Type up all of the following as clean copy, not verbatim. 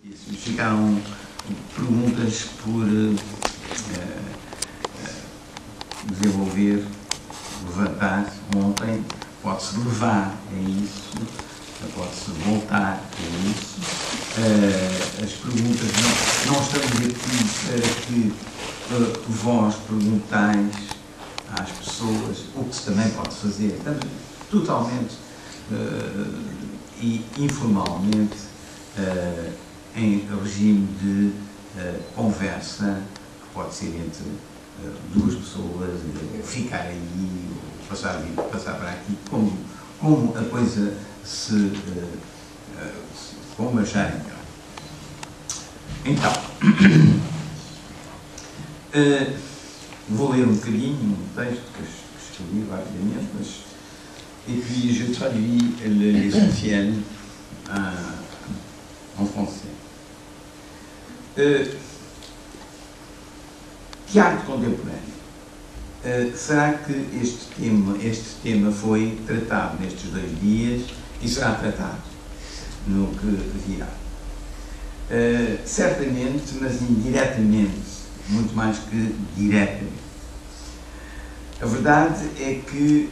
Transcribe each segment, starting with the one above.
Ficaram perguntas por desenvolver, levantar ontem. Pode-se levar a isso, pode-se voltar a isso. As perguntas não estamos aqui para que vós perguntais às pessoas o que se também pode fazer. Estamos totalmente e informalmente em regime de conversa, que pode ser entre duas pessoas, ficar aí, ou passar para aqui, como a coisa como acharem melhor. Então, vou ler um bocadinho um texto que escrevi rapidamente, et puis je traduis l'essentiel en français. Que arte contemporânea? Será que este tema foi tratado nestes 2 dias e será tratado no que virá? Certamente, mas indiretamente, muito mais que diretamente. A verdade é que,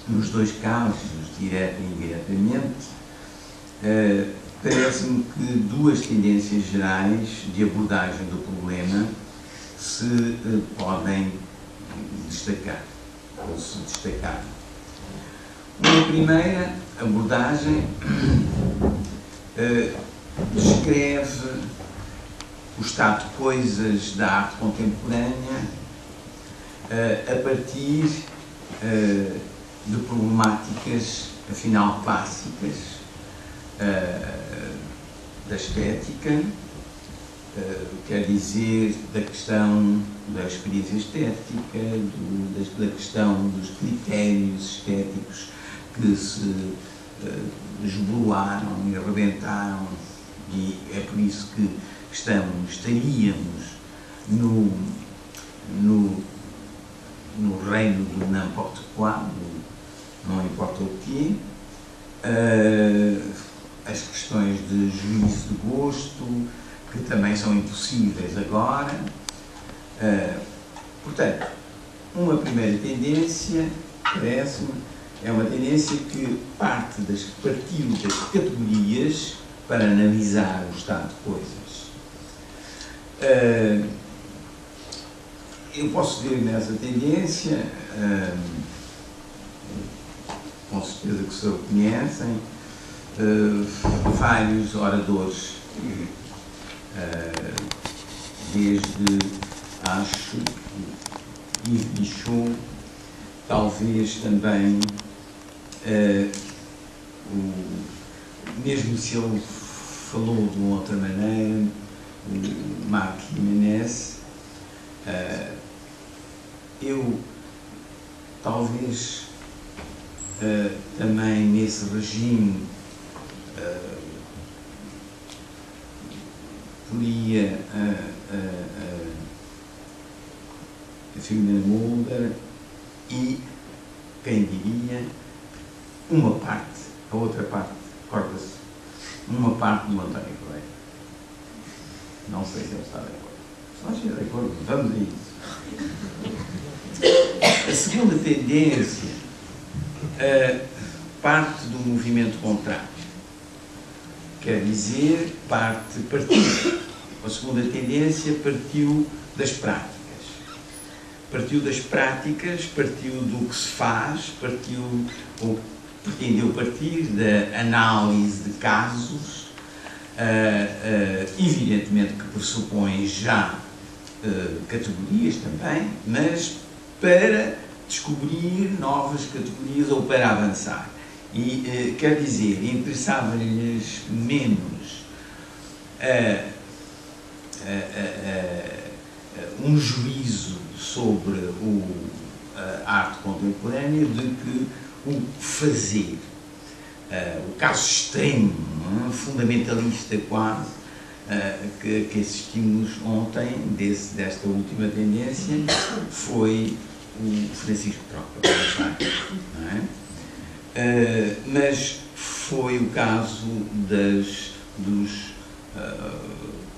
nos 2 casos, direta e indiretamente, parece-me que 2 tendências gerais de abordagem do problema se podem destacar, ou se destacaram. Uma primeira abordagem descreve o estado de coisas da arte contemporânea a partir de problemáticas, afinal, clássicas da estética, quer dizer, da questão da experiência estética, da questão dos critérios estéticos que se esbolaram e arrebentaram, e é por isso que estaríamos no reino do n'importe quoi, não importa o quê, as questões de juízo de gosto, que também são impossíveis agora. Portanto, uma primeira tendência, parece-me, é uma tendência que partiu das categorias para analisar o estado de coisas. Eu posso ver nessa tendência, com certeza que se reconhecem, vários oradores, desde, acho, Yves Bichot, talvez também, mesmo se ele falou de uma outra maneira, o Marc Jiménez, eu talvez também nesse regime poria a Fiona Mulder e, quem diria, uma parte, a outra parte, recorda-se, uma parte do António Coelho. Não sei se ele está de acordo. Se não estiver de acordo, vamos a isso. A segunda tendência parte do movimento contrário. Quer dizer, partiu. A segunda tendência partiu das práticas. Partiu das práticas, partiu do que se faz, ou pretendeu partir da análise de casos, evidentemente que pressupõe já categorias também, mas para descobrir novas categorias ou para avançar. E, quer dizer, interessava-lhes menos um juízo sobre a arte contemporânea do que o fazer. O caso extremo, fundamentalista quase, que assistimos ontem, desta última tendência, foi o Francisco Tropa, não é? Mas foi o caso das dos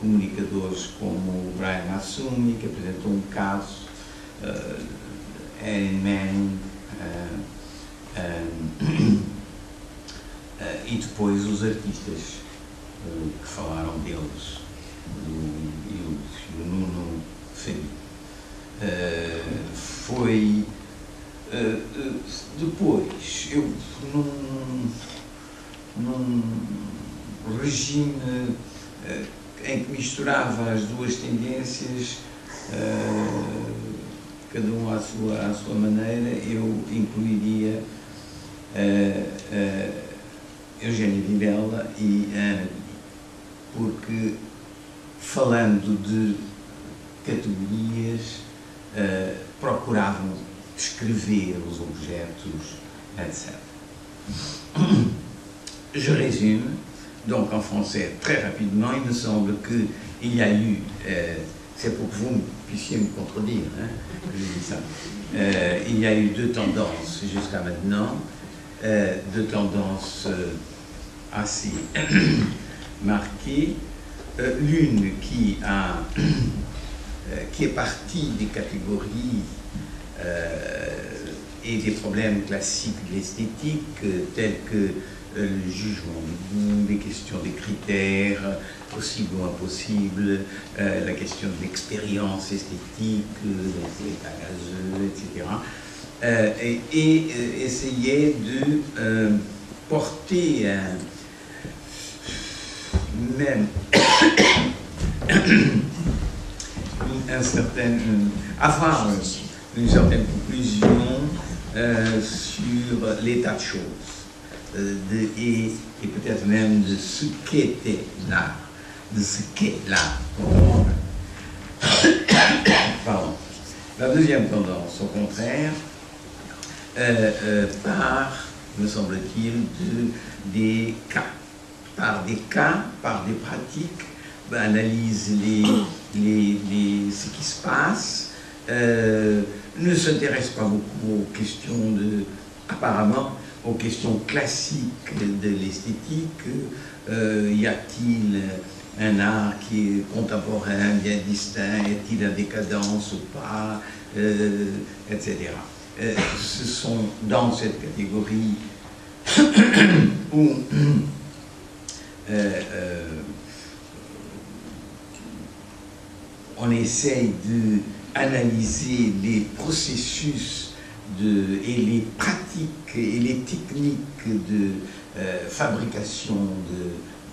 comunicadores como o Brian Massumi, que apresentou um caso, Erin Manning, e depois os artistas que falaram deles, e o Nuno Fabi. Foi depois, eu num regime em que misturava as duas tendências, cada um à sua maneira, eu incluiria Eugénia Vilela e Ana, porque, falando de categorias, procuravam descrever os objetos, etc. Je résume, donc en français très rapidement. Il me semble qu'il y a eu, c'est pour que vous puissiez me contredire, hein, que je dis ça, il y a eu deux tendances jusqu'à maintenant, deux tendances assez marquées. L'une qui est partie des catégories et des problèmes classiques de l'esthétique, tels que le jugement du goût, les questions des critères, possible ou impossible, la question de l'expérience esthétique, des états gazeux, etc. Et essayer de porter même avoir une certaine conclusion sur l'état de choses et peut-être même de ce qu'était l'art, de ce qu'est l'art. Pardon. La deuxième tendance, au contraire, part, me semble-t-il, des cas. Par des cas, par des pratiques, analyse ce qui se passe, ne s'intéresse pas beaucoup aux questions apparemment, aux questions classiques de l'esthétique. Y a-t-il un art qui est contemporain, bien distinct, est-il en décadence ou pas, etc. Ce sont dans cette catégorie où on essaye d'analyser les processus et les pratiques et les techniques de fabrication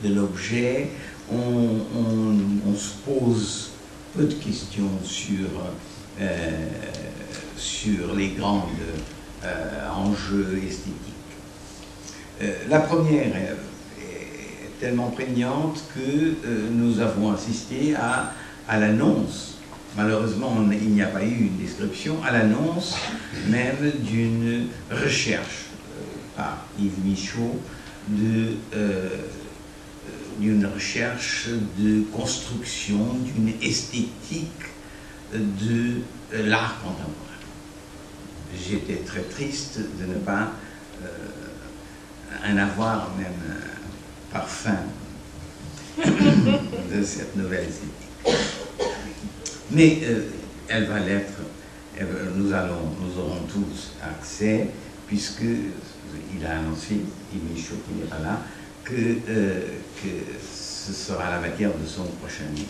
de l'objet. On se pose peu de questions sur les grands enjeux esthétiques. La première est tellement prégnante que nous avons assisté à l'annonce, malheureusement il n'y a pas eu une description, à l'annonce même d'une recherche par Yves Michaud d'une recherche de construction d'une esthétique de l'art contemporain. J'étais très triste de ne pas en avoir même parfum de cette nouvelle esthétique. Mais elle va l'être, nous aurons tous accès, puisque il a annoncé, Yves Michaud qui n'est pas là, que ce sera la matière de son prochain livre.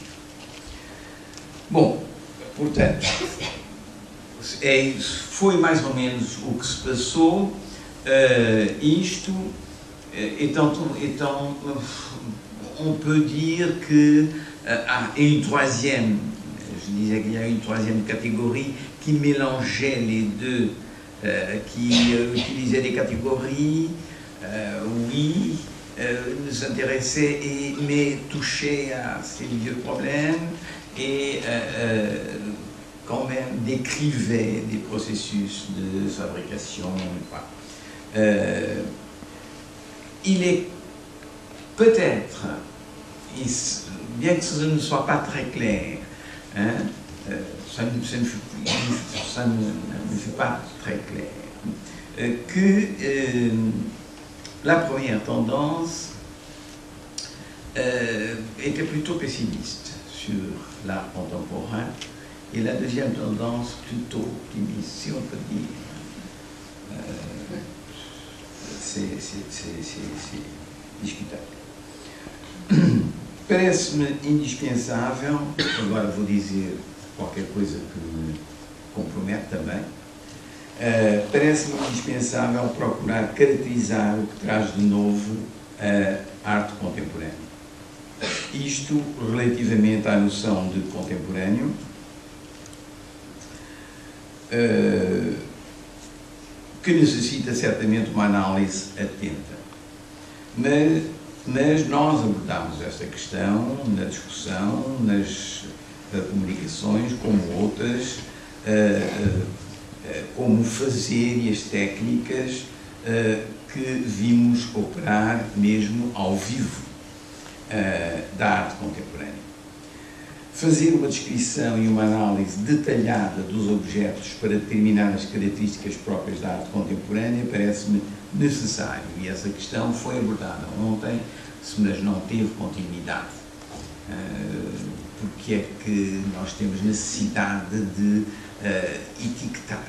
Bom, portanto, foi mais ou menos o que se passou. Isto, on peut dire que une troisième, je disais qu'il y a une troisième catégorie qui mélangeait les deux, qui utilisait des catégories, oui, s'intéressait mais touchait à ces vieux problèmes et quand même décrivait des processus de fabrication. Il est peut-être, bien que ce ne soit pas très clair, hein, ça ne fait pas très clair, que la première tendance était plutôt pessimiste sur l'art contemporain, et la deuxième tendance plutôt optimiste, si on peut dire. C'est discutável. Parece-me indispensável, agora vou dizer qualquer coisa que me compromete também, parece-me indispensável procurar caracterizar o que traz de novo a arte contemporânea. Isto relativamente à noção de contemporâneo, que necessita certamente uma análise atenta. Mas nós abordámos esta questão na discussão, nas comunicações, como outras, como fazer e as técnicas que vimos operar mesmo ao vivo da arte contemporânea. Fazer uma descrição e uma análise detalhada dos objetos para determinar as características próprias da arte contemporânea parece-me necessário, e essa questão foi abordada ontem, mas não teve continuidade. Porque é que nós temos necessidade de etiquetar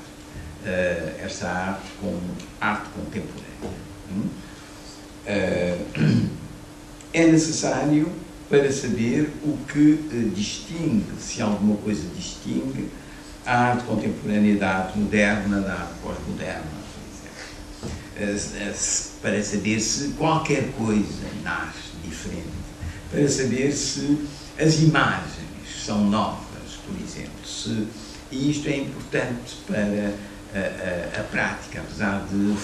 esta arte como arte contemporânea? É necessário para saber o que distingue, se alguma coisa distingue, a arte contemporânea da arte moderna, da arte pós-moderna, por exemplo. Para saber se qualquer coisa nasce diferente, para saber se as imagens são novas, por exemplo. E isto é importante para a prática, apesar de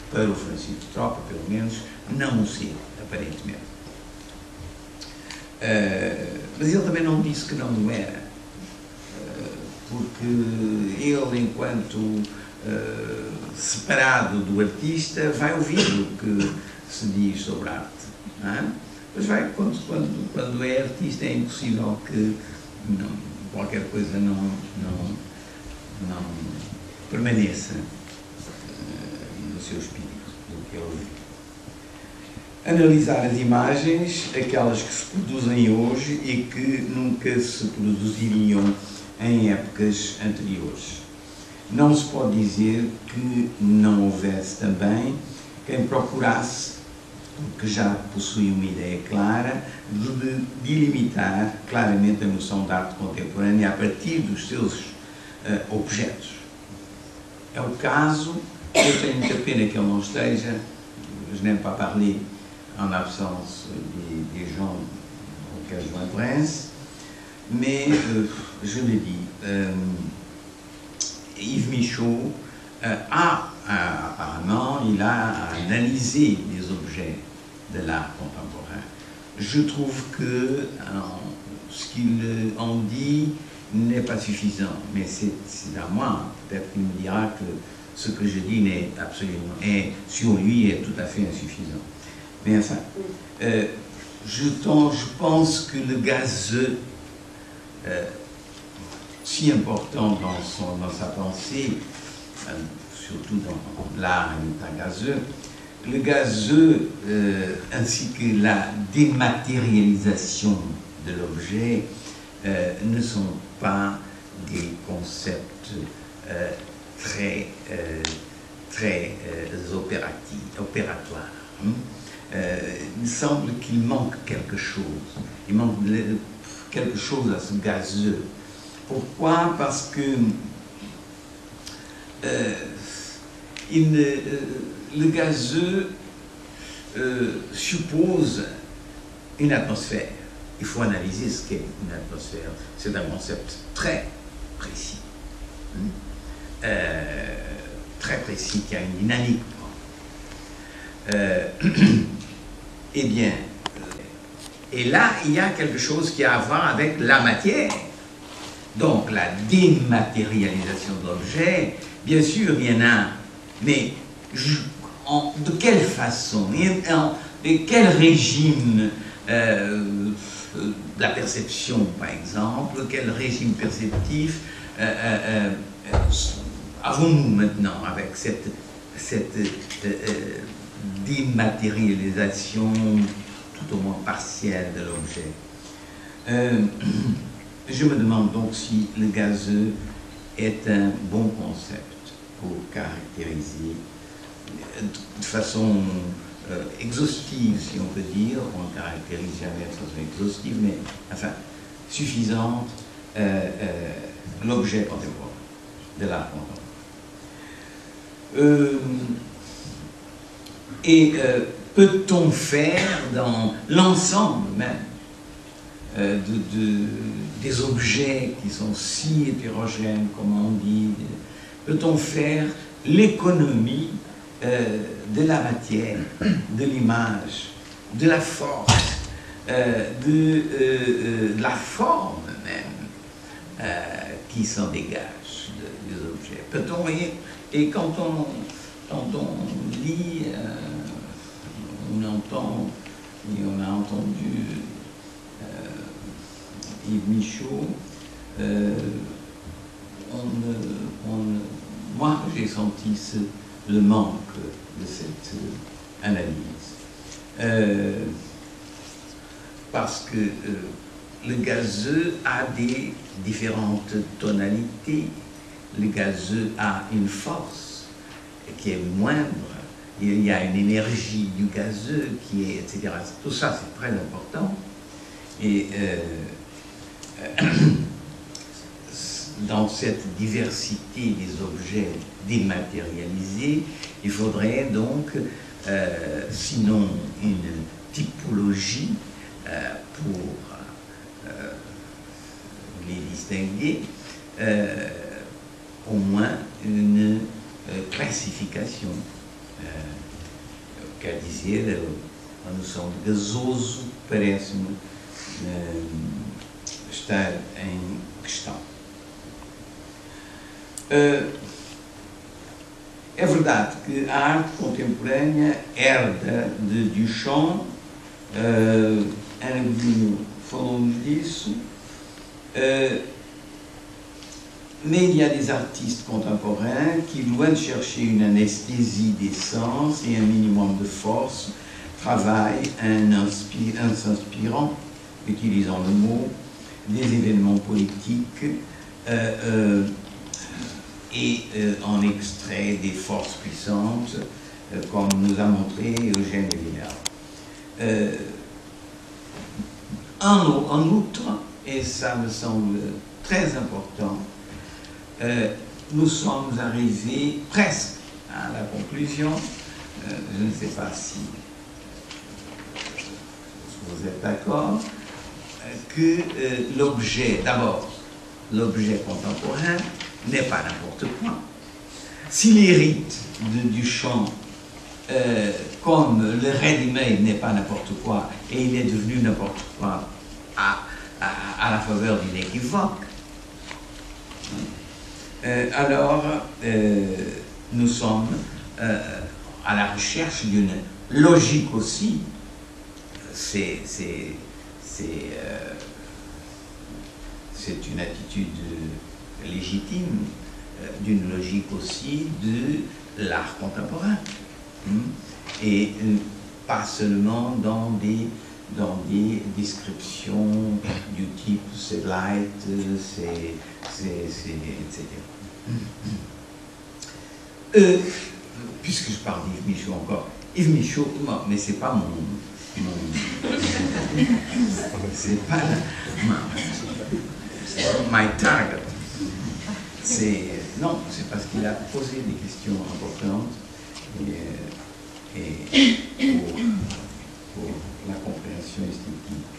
para o Francisco Tropa, pelo menos, não o ser, aparentemente. Mas ele também não disse que não o era, porque ele, enquanto separado do artista, vai ouvir o que se diz sobre arte, não é? Mas quando é artista é impossível que qualquer coisa não permaneça no seu espírito, do que ele ouviu. Analisar as imagens, aquelas que se produzem hoje e que nunca se produziriam em épocas anteriores. Não se pode dizer que não houvesse também quem procurasse, porque já possui uma ideia clara, de delimitar claramente a noção da arte contemporânea a partir dos seus objetos. É o caso, eu tenho muita pena que ele não esteja, je n'aime pas parler en absence des gens auxquels je m'adresse, mais je le dis, Yves Michaud apparemment, il a analysé les objets de l'art contemporain. Je trouve que ce qu'il en dit n'est pas suffisant, mais c'est à moi, peut-être qu'il me dira que ce que je dis n'est absolument, et sur lui est tout à fait insuffisant. Mais enfin, je pense que le gazeux, si important dans sa pensée, surtout dans l'art et le temps gazeux, le gazeux ainsi que la dématérialisation de l'objet ne sont pas des concepts très opératoires. Il semble qu'il manque quelque chose. Il manque quelque chose à ce gazeux. Pourquoi? Parce que le gazeux suppose une atmosphère. Il faut analyser ce qu'est une atmosphère. C'est un concept très précis. Très précis, qui a une dynamique. Eh bien, et là, il y a quelque chose qui a à voir avec la matière. Donc, la dématérialisation de l'objet, bien sûr, il y en a, mais de quelle façon, de quel régime la perception, par exemple, quel régime perceptif avons-nous maintenant avec cette dématérialisation tout au moins partielle de l'objet. Je me demande donc si le gazeux est un bon concept pour caractériser de façon exhaustive, si on peut dire. On ne caractérise jamais de façon exhaustive, mais enfin suffisante, l'objet contemporain, de l'art contemporain. Peut-on faire dans l'ensemble même des objets qui sont si hétérogènes, comme on dit, peut-on faire l'économie de la matière, de l'image, de la force, de la forme même qui s'en dégage des objets? Peut-on, et quand on lit, on entend, et on a entendu Yves Michaud, moi j'ai senti le manque de cette analyse. Parce que le gazeux a des différentes tonalités. Le gazeux a une force qui est moindre. Il y a une énergie du gazeux qui est, etc. Tout ça, c'est très important. Et dans cette diversité des objets dématérialisés, il faudrait donc, sinon une typologie pour les distinguer, au moins une classification. Quer dizer, a noção de gasoso parece-me estar em questão. É verdade que a arte contemporânea herda de Duchamp, Ana Godinho falou-nos disso, mais il y a des artistes contemporains qui, loin de chercher une anesthésie des sens et un minimum de force, travaillent en s'inspirant, utilisant le mot, des événements politiques et en extrait des forces puissantes, comme nous a montré Eugène Villard. En outre, et ça me semble très important, nous sommes arrivés presque à la conclusion, je ne sais pas si vous êtes d'accord, que l'objet, d'abord, l'objet contemporain n'est pas n'importe quoi. S'il hérite de Duchamp, comme le ready-made n'est pas n'importe quoi, et il est devenu n'importe quoi à la faveur d'une équivoque, alors nous sommes à la recherche d'une logique aussi. C'est une attitude légitime, d'une logique aussi de l'art contemporain. Et pas seulement dans des descriptions du type c'est light, etc. Puisque je parle d'Yves Michaud encore, Yves Michaud, mais c'est pas c'est pas my target. Non, c'est parce qu'il a posé des questions importantes et pour la compréhension esthétique.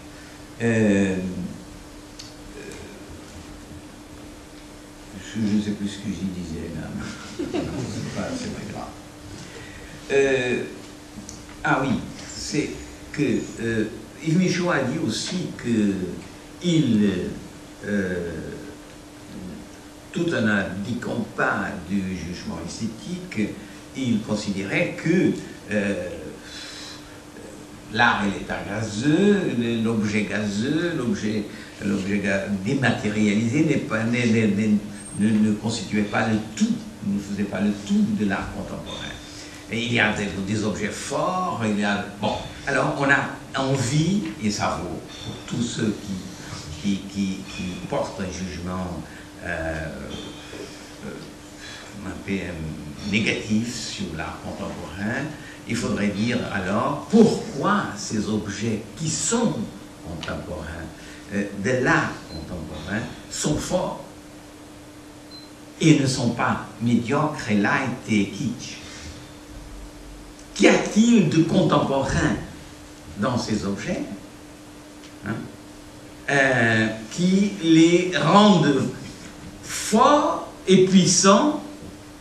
Je ne sais plus ce que j'y disais là, c'est pas grave. Ah oui, c'est que Yves Michaud a dit aussi que tout en n'abdiquant pas du jugement esthétique, il considérait que l'art et l'état gazeux, l'objet gazeux, l'objet dématérialisé ne constituait pas le tout, ne faisait pas le tout de l'art contemporain. Et il y a des objets forts, il y a... Bon, alors on a envie, et ça vaut pour tous ceux qui portent un jugement un peu négatif sur l'art contemporain, il faudrait dire alors pourquoi ces objets qui sont contemporains, de l'art contemporain, sont forts et ne sont pas médiocres et light et kitsch. Qu'y a-t-il de contemporain dans ces objets qui les rendent forts et puissants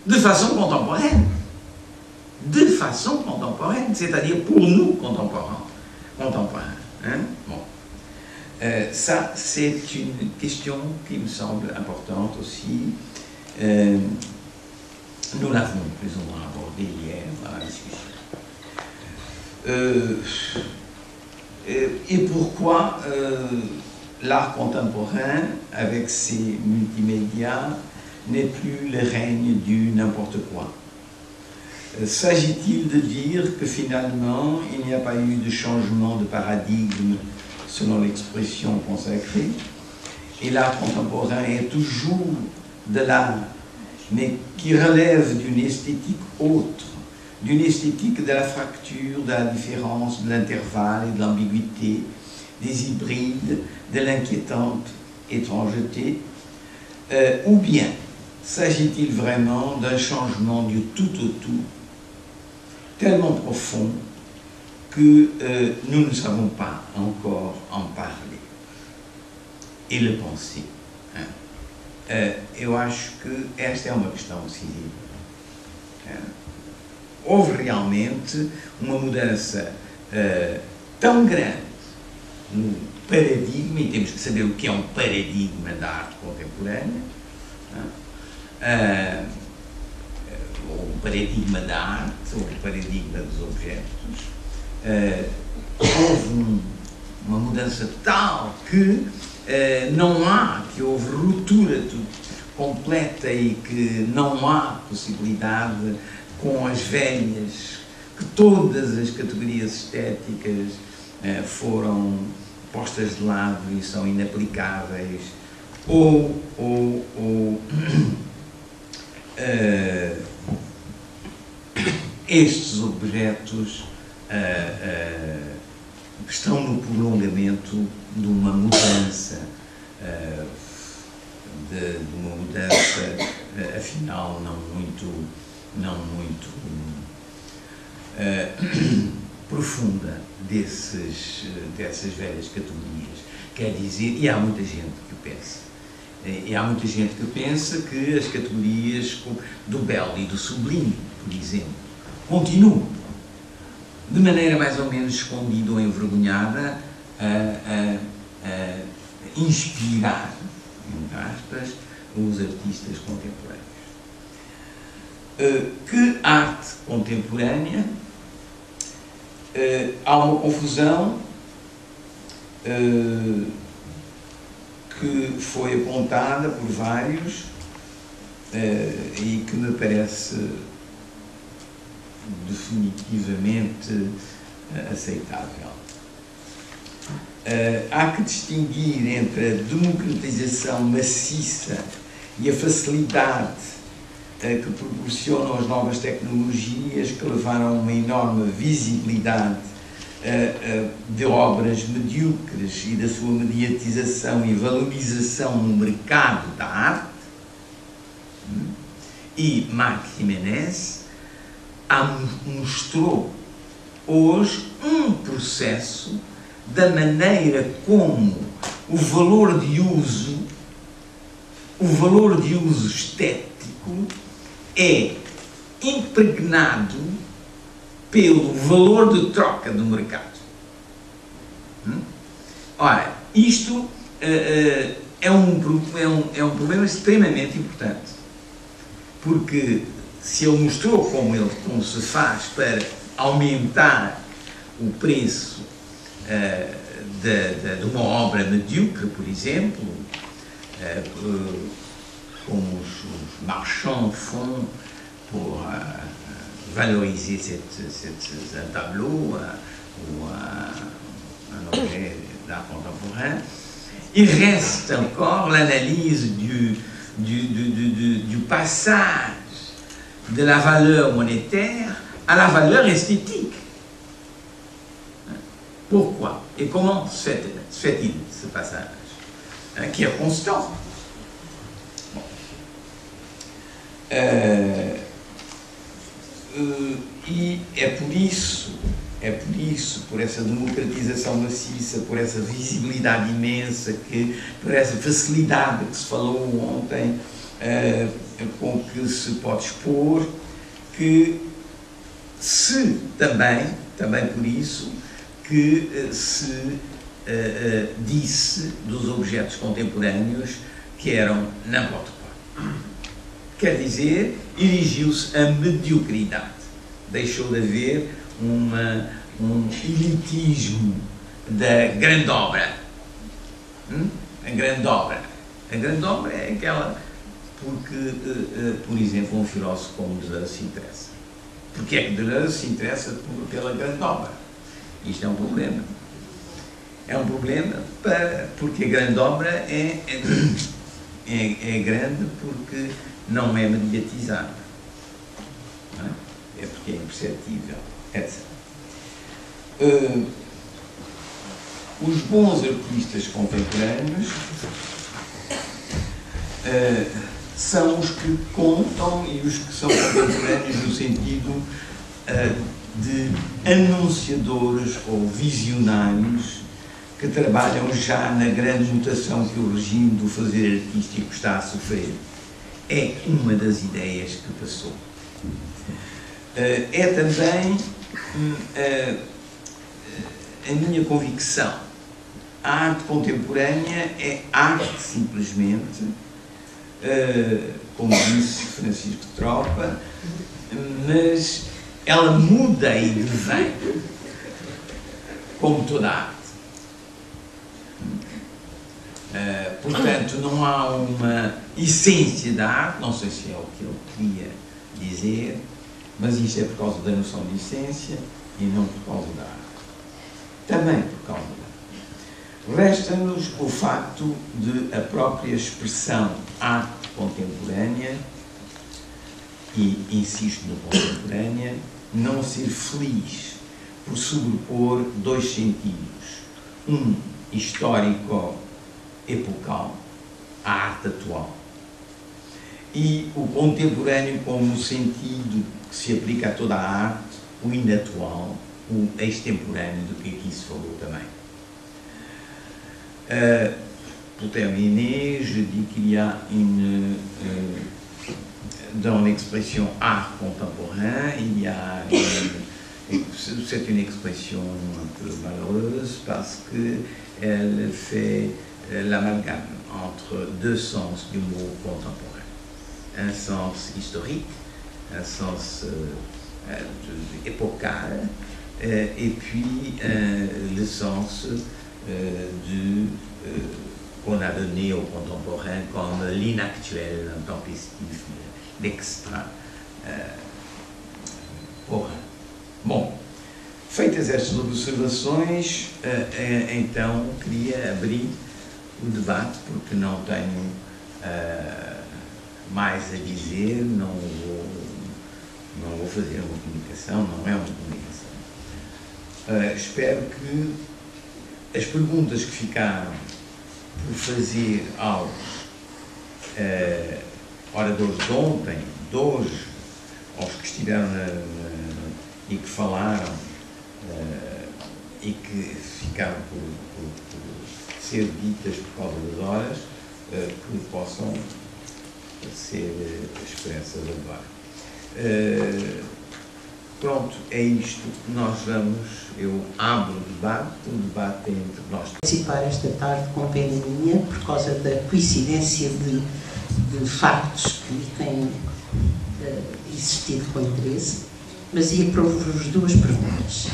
de façon contemporaine? De façon contemporaine, c'est-à-dire pour nous contemporains. Bon. Ça, c'est une question qui me semble importante aussi. Nous l'avons plus ou moins abordé hier dans la discussion. Et pourquoi l'art contemporain, avec ses multimédias, n'est plus le règne du n'importe quoi? S'agit-il de dire que finalement, il n'y a pas eu de changement de paradigme selon l'expression consacrée, et l'art contemporain est toujours de l'art, mais qui relève d'une esthétique autre, d'une esthétique de la fracture, de la différence, de l'intervalle et de l'ambiguïté, des hybrides, de l'inquiétante étrangeté, ou bien s'agit-il vraiment d'un changement du tout au tout, tellement profond que nous ne savons pas encore en parler e le penser. Eu acho que esta é uma questão decisiva. Houve realmente uma mudança tão grande no paradigma, e temos que saber o que é um paradigma da arte contemporânea, ou o paradigma da arte, ou o paradigma dos objetos. Houve uma mudança tal que que houve ruptura completa e que não há possibilidade com as velhas, que todas as categorias estéticas foram postas de lado e são inaplicáveis, ou estes objetos estão no prolongamento de uma mudança, afinal não muito profunda dessas velhas categorias. Quer dizer, e há muita gente que pensa. E há muita gente que pensa que as categorias do belo e do sublime, por exemplo, continuam, de maneira mais ou menos escondida ou envergonhada, a inspirar, entre aspas, os artistas contemporâneos. Que arte contemporânea? Há uma confusão que foi apontada por vários e que me parece definitivamente aceitável. Há que distinguir entre a democratização maciça e a facilidade que proporcionam as novas tecnologias, que levaram a uma enorme visibilidade de obras medíocres e da sua mediatização e valorização no mercado da arte. E Marc Jiménez mostrou hoje um processo da maneira como o valor de uso estético é impregnado pelo valor de troca do mercado. Ora, isto é um problema extremamente importante, porque se ele mostrou como se faz para aumentar o preço de uma obra medíocre, por exemplo, como os marchands font pour valoriser un tableau ou un objet d'art contemporain. Il reste encore l'analyse du passage de la valeur monétaire à la valeur esthétique. Pourquoi? Et comment se fait-il, ce passage, qui est constant? Bon. E é por isso, por essa democratização maciça, por essa visibilidade imensa, por essa facilidade que se falou ontem, com que se pode expor, que também por isso, que se disse dos objetos contemporâneos que eram n'importe quoi. Quer dizer, erigiu-se a mediocridade. Deixou de haver um elitismo da grande obra. A grande obra. A grande obra é aquela porque, por exemplo, um filósofo como Deleuze se interessa. Porque é que Deleuze se interessa pela grande obra? Isto é um problema. É um problema porque a grande obra é grande porque não é mediatizada. Não é? É porque é imperceptível, etc. Os bons artistas contemporâneos são os que contam e os que são contemporâneos no sentido de anunciadores ou visionários que trabalham já na grande mutação que o regime do fazer artístico está a sofrer. É uma das ideias que passou. É também a minha convicção. A arte contemporânea é arte simplesmente, como disse Francisco Tropa, mas ela muda e vem, como toda a arte. Portanto, não há uma essência da arte, não sei se é o que ele queria dizer, mas isto é por causa da noção de essência e não por causa da arte. Também por causa da arte. Resta-nos o facto de a própria expressão arte contemporânea, e insisto no contemporânea, não ser feliz por sobrepor dois sentidos. Um histórico-epocal, a arte atual, e o contemporâneo como sentido que se aplica a toda a arte, o inatual, o extemporâneo, do que aqui se falou também. Pour terminer, je dis qu'il y a dans l'expression art contemporain, il y a c'est une expression un peu malheureuse parce qu'elle fait l'amalgame entre deux sens du mot contemporain. Un sens historique, un sens épocal, et puis le sens qu'on a donné au contemporain comme l'inactuel, un tempistisme d'extra porra. Bom, feitas estas observações, então queria abrir o debate, porque não tenho mais a dizer, não vou fazer uma comunicação, não é uma comunicação. Espero que as perguntas que ficaram por fazer aos oradores de ontem, de hoje, aos que estiveram e que falaram e que ficaram por ser ditas por causa das horas, que possam ser expressas agora. Pronto, é isto que nós vamos, eu abro o debate é entre nós. Participar esta tarde com pena minha, por causa da coincidência de factos que têm existido com interesse, mas ia propor-vos duas perguntas.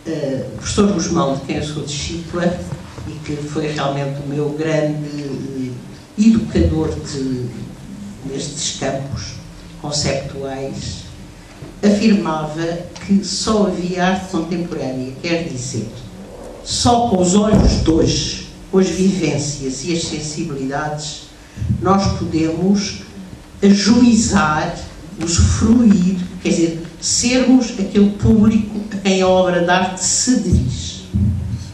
O professor Guzmão, de quem eu sou discípula, e que foi realmente o meu grande educador nestes campos conceptuais, afirmava que só havia arte contemporânea, quer dizer, só com os olhos de hoje, com as vivências e as sensibilidades, nós podemos ajuizar, usufruir, quer dizer, sermos aquele público a quem a obra de arte se dirige.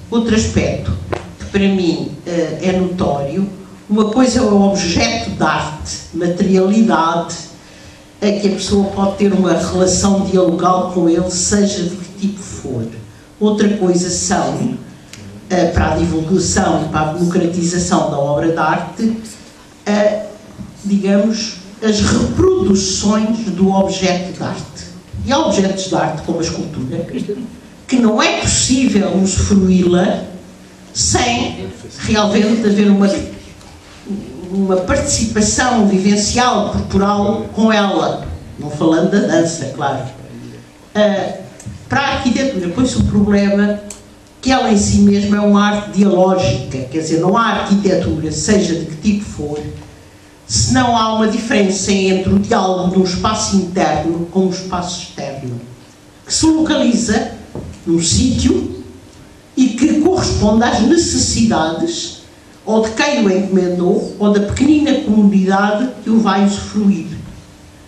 Outro aspecto que para mim é notório, uma coisa é o objeto de arte, materialidade, a que a pessoa pode ter uma relação dialogal com ele, seja de que tipo for. Outra coisa são, para a divulgação e para a democratização da obra de arte, digamos, as reproduções do objeto de arte. E há objetos de arte, como a escultura, que não é possível usufruí-la sem realmente haver uma participação vivencial, corporal com ela. Não falando da dança, claro. Para a arquitetura, pois o problema que ela em si mesma é uma arte dialógica, quer dizer, não há arquitetura, seja de que tipo for, se não há uma diferença entre o diálogo de um espaço interno com um espaço externo, que se localiza num sítio e que corresponde às necessidades ou de quem o encomendou ou da pequenina comunidade que o vai usufruir.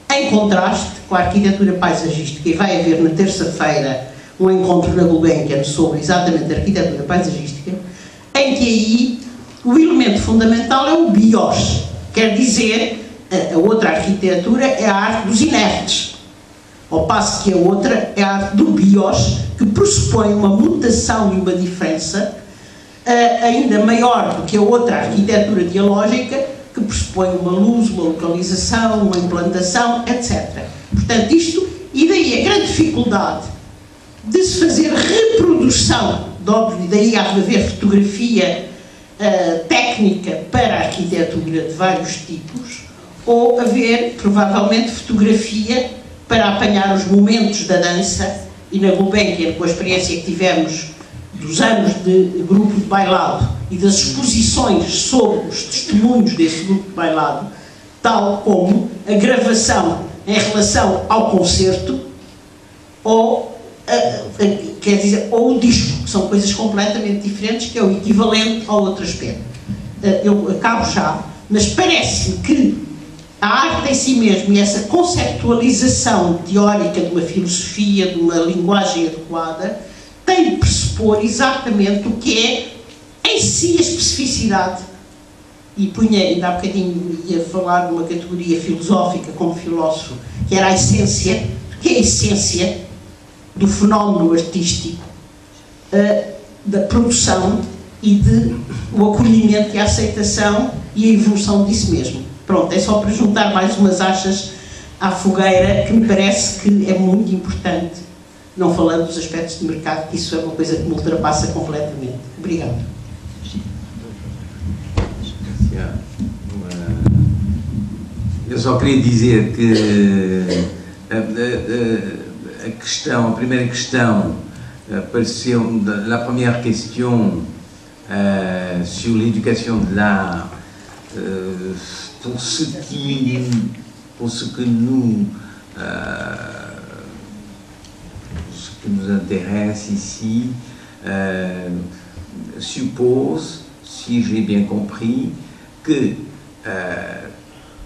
Em contraste com a arquitetura paisagística, e vai haver na terça-feira um encontro na Gulbenkian sobre exatamente a arquitetura paisagística, em que aí o elemento fundamental é o bios. Quer dizer, a outra arquitetura é a arte dos inertes, ao passo que a outra é a arte do bios, que pressupõe uma mutação e uma diferença ainda maior do que a outra arquitetura dialógica, que pressupõe uma luz, uma localização, uma implantação, etc. Portanto, isto, e daí a grande dificuldade de se fazer reprodução, e daí há de haver fotografia técnica para a arquitetura de vários tipos, ou haver, provavelmente, fotografia para apanhar os momentos da dança, e na Gulbenkian, com a experiência que tivemos dos anos de grupo de bailado e das exposições sobre os testemunhos desse grupo de bailado, tal como a gravação em relação ao concerto ou, quer dizer, ou o disco, que são coisas completamente diferentes, que é o equivalente ao outro aspecto. Eu acabo já, mas parece-me que a arte em si mesmo e essa conceptualização teórica de uma filosofia, de uma linguagem adequada, tem de pressupor exatamente o que é em si a especificidade. E punha, ainda há bocadinho ia falar de uma categoria filosófica como filósofo, que era a essência, que é a essência do fenómeno artístico, da produção e do acolhimento e a aceitação e a evolução disso mesmo. Pronto, é só para juntar mais umas achas à fogueira, que me parece que é muito importante, não falando dos aspectos de mercado, que isso é uma coisa que me ultrapassa completamente. Obrigado. Eu só queria dizer que a primeira questão apareceu, la première question sur l'éducation de l'art, pour ce que nous intéresse ici, suppose, si j'ai bien compris, que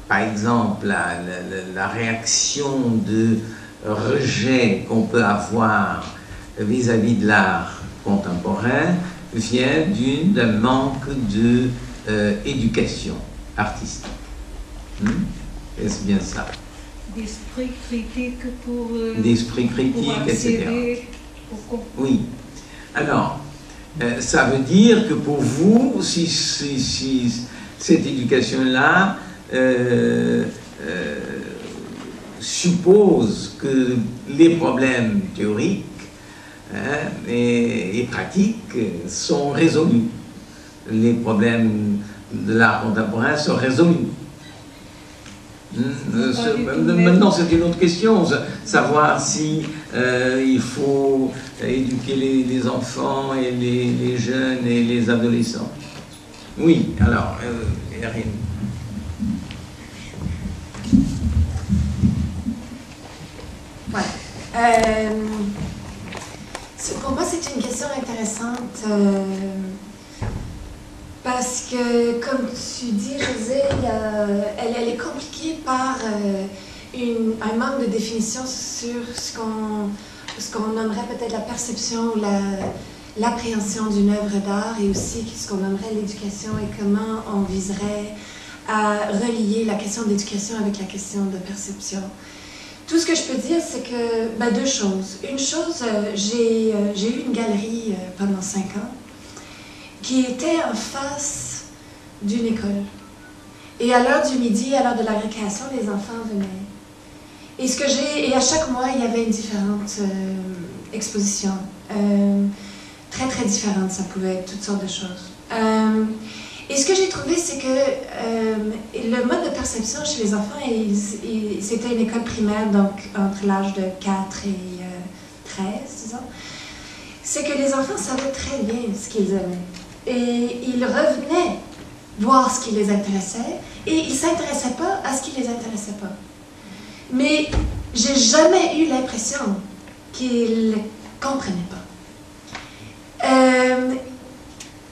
par exemple la réaction de rejet qu'on peut avoir vis-à-vis de l'art contemporain vient d'un manque d'éducation artistique. Est-ce bien ça? D'esprit critique pour etc. Oui. Alors, ça veut dire que pour vous, si cette éducation-là suppose que les problèmes théoriques et pratiques sont résolus. Les problèmes de l'art contemporain sont résolus. Maintenant, c'est une autre question, savoir si il faut éduquer les enfants et les jeunes et les adolescents. Oui, alors, Erin. Ouais. Pour moi, c'est une question question intéressante parce que, comme tu dis, José, elle est compliquée par un manque de définition sur ce qu'on nommerait peut-être la perception ou l'appréhension d'une œuvre d'art, et aussi ce qu'on nommerait l'éducation, et comment on viserait à relier la question d'éducation avec la question de perception. Tout ce que je peux dire, c'est que, deux choses. Une chose, j'ai eu une galerie pendant 5 ans qui était en face d'une école. Et à l'heure du midi, à l'heure de la récréation, les enfants venaient. Et à chaque mois, il y avait une différente exposition. Très, très différente, ça pouvait être toutes sortes de choses. Et ce que j'ai trouvé, c'est que le mode de perception chez les enfants, c'était une école primaire, donc entre l'âge de 4 et 13, disons, c'est que les enfants savaient très bien ce qu'ils aimaient. Et ils revenaient voir ce qui les intéressait, et ils ne s'intéressaient pas à ce qui ne les intéressait pas. Mais j'ai jamais eu l'impression qu'ils ne comprenaient pas.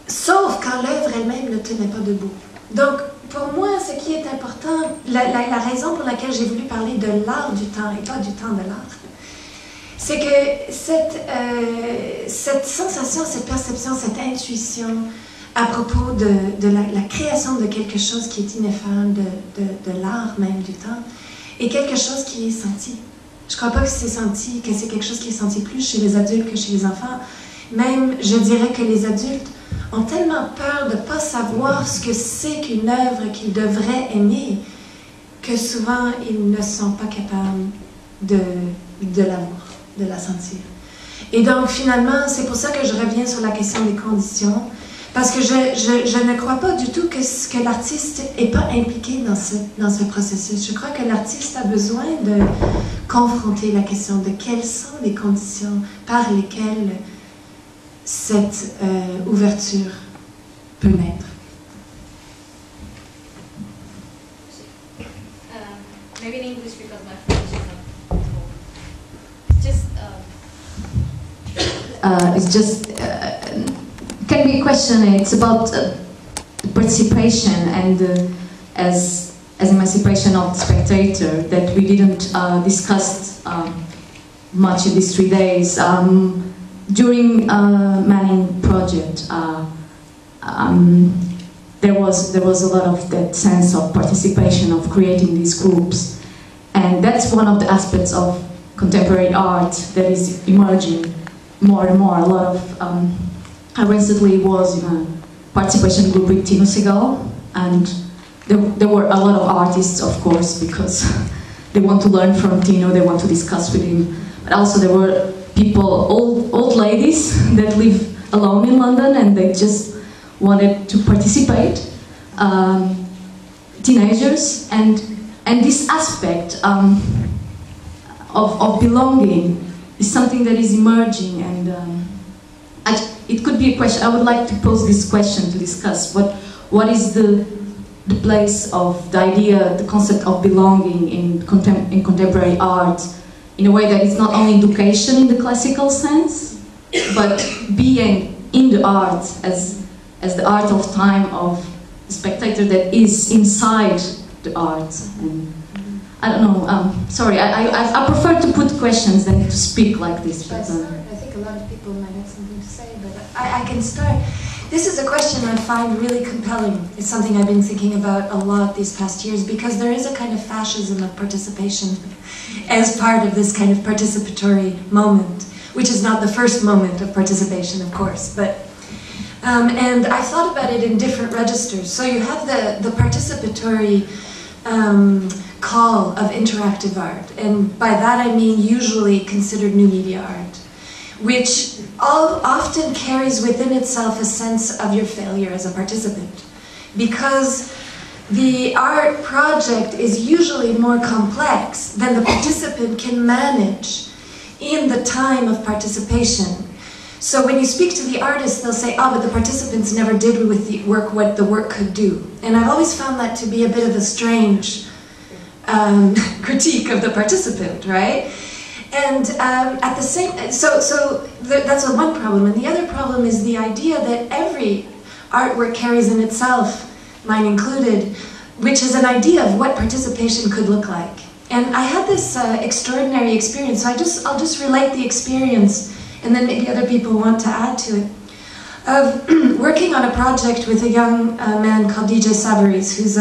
Sauf quand l'œuvre elle-même ne tenait pas debout. Donc, pour moi, ce qui est important, la raison pour laquelle j'ai voulu parler de l'art du temps et pas du temps de l'art, c'est que cette sensation, cette perception, cette intuition à propos de la création de quelque chose qui est ineffable, de l'art même du temps, est quelque chose qui est senti. Je ne crois pas que c'est quelque chose qui est senti plus chez les adultes que chez les enfants. Même, je dirais que les adultes ont tellement peur de ne pas savoir ce que c'est qu'une œuvre qu'ils devraient aimer, que souvent ils ne sont pas capables de l'avoir, de la sentir. Et donc finalement, c'est pour ça que je reviens sur la question des conditions, parce que je ne crois pas du tout que l'artiste n'est pas impliqué dans ce processus. Je crois que l'artiste a besoin de confronter la question de quelles sont les conditions par lesquelles cette ouverture peut naître. Maybe in English because my French is can be a question. It's about participation and as emancipation of the spectator that we didn't discuss much in these 3 days. During Manning project, there was a lot of that sense of participation, of creating these groups, and that's one of the aspects of contemporary art that is emerging more and more. A lot of I recently was in a participation group with Tino Segal, and there were a lot of artists, of course, because they want to learn from Tino, they want to discuss with him, but also there were people, old ladies that live alone in London and they just wanted to participate, teenagers, and this aspect of belonging is something that is emerging, and it could be a question. I would like to pose this question to discuss what is the place of the idea, the concept of belonging in contemporary art, in a way that it's not only education in the classical sense, but being in the art as the art of time of the spectator that is inside the art. And I don't know, sorry, I prefer to put questions than to speak like this. But, I think a lot of people might have something to say, but I can start. This is a question I find really compelling. It's something I've been thinking about a lot these past years, because there is a kind of fascism of participation as part of this kind of participatory moment, which is not the first moment of participation, of course, but and I thought about it in different registers. So you have the participatory call of interactive art, and by that I mean usually considered new media art, which often carries within itself a sense of your failure as a participant, because the art project is usually more complex than the participant can manage in the time of participation. So when you speak to the artist, they'll say, but the participants never did with the work what the work could do. And I've always found that to be a bit of a strange critique of the participant, right? And at the same, that's one problem. And the other problem is the idea that every artwork carries in itself, mine included, which is an idea of what participation could look like. And I had this extraordinary experience, so I'll just relate the experience, and then maybe other people want to add to it, of working on a project with a young man called DJ Sabaris, who's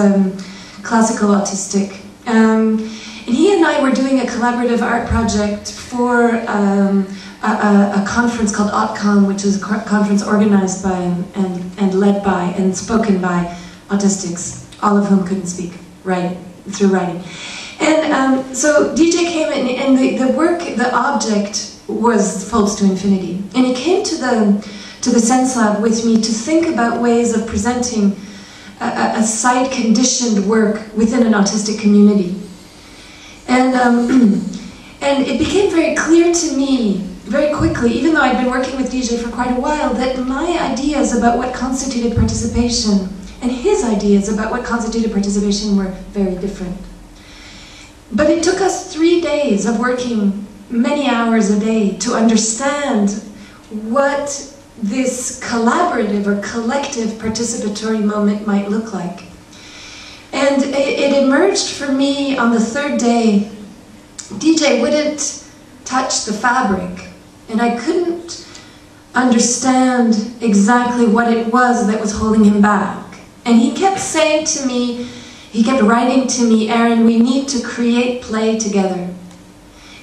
classical autistic. And he and I were doing a collaborative art project for a conference called AutCon, which is a conference organized by and led by and spoken by autistics, all of whom couldn't speak through writing. And so DJ came in, and the work, the object, was Folds to Infinity. And he came to the Sense Lab with me to think about ways of presenting a sight-conditioned work within an autistic community. And it became very clear to me, very quickly, even though I'd been working with DJ for quite a while, that my ideas about what constituted participation and his ideas about what constituted participation were very different. But it took us 3 days of working many hours a day to understand what this collaborative or collective participatory moment might look like. And it emerged for me on the 3rd day. DJ wouldn't touch the fabric, and I couldn't understand exactly what it was that was holding him back. And he kept saying to me, he kept writing to me, Erin, we need to create play together.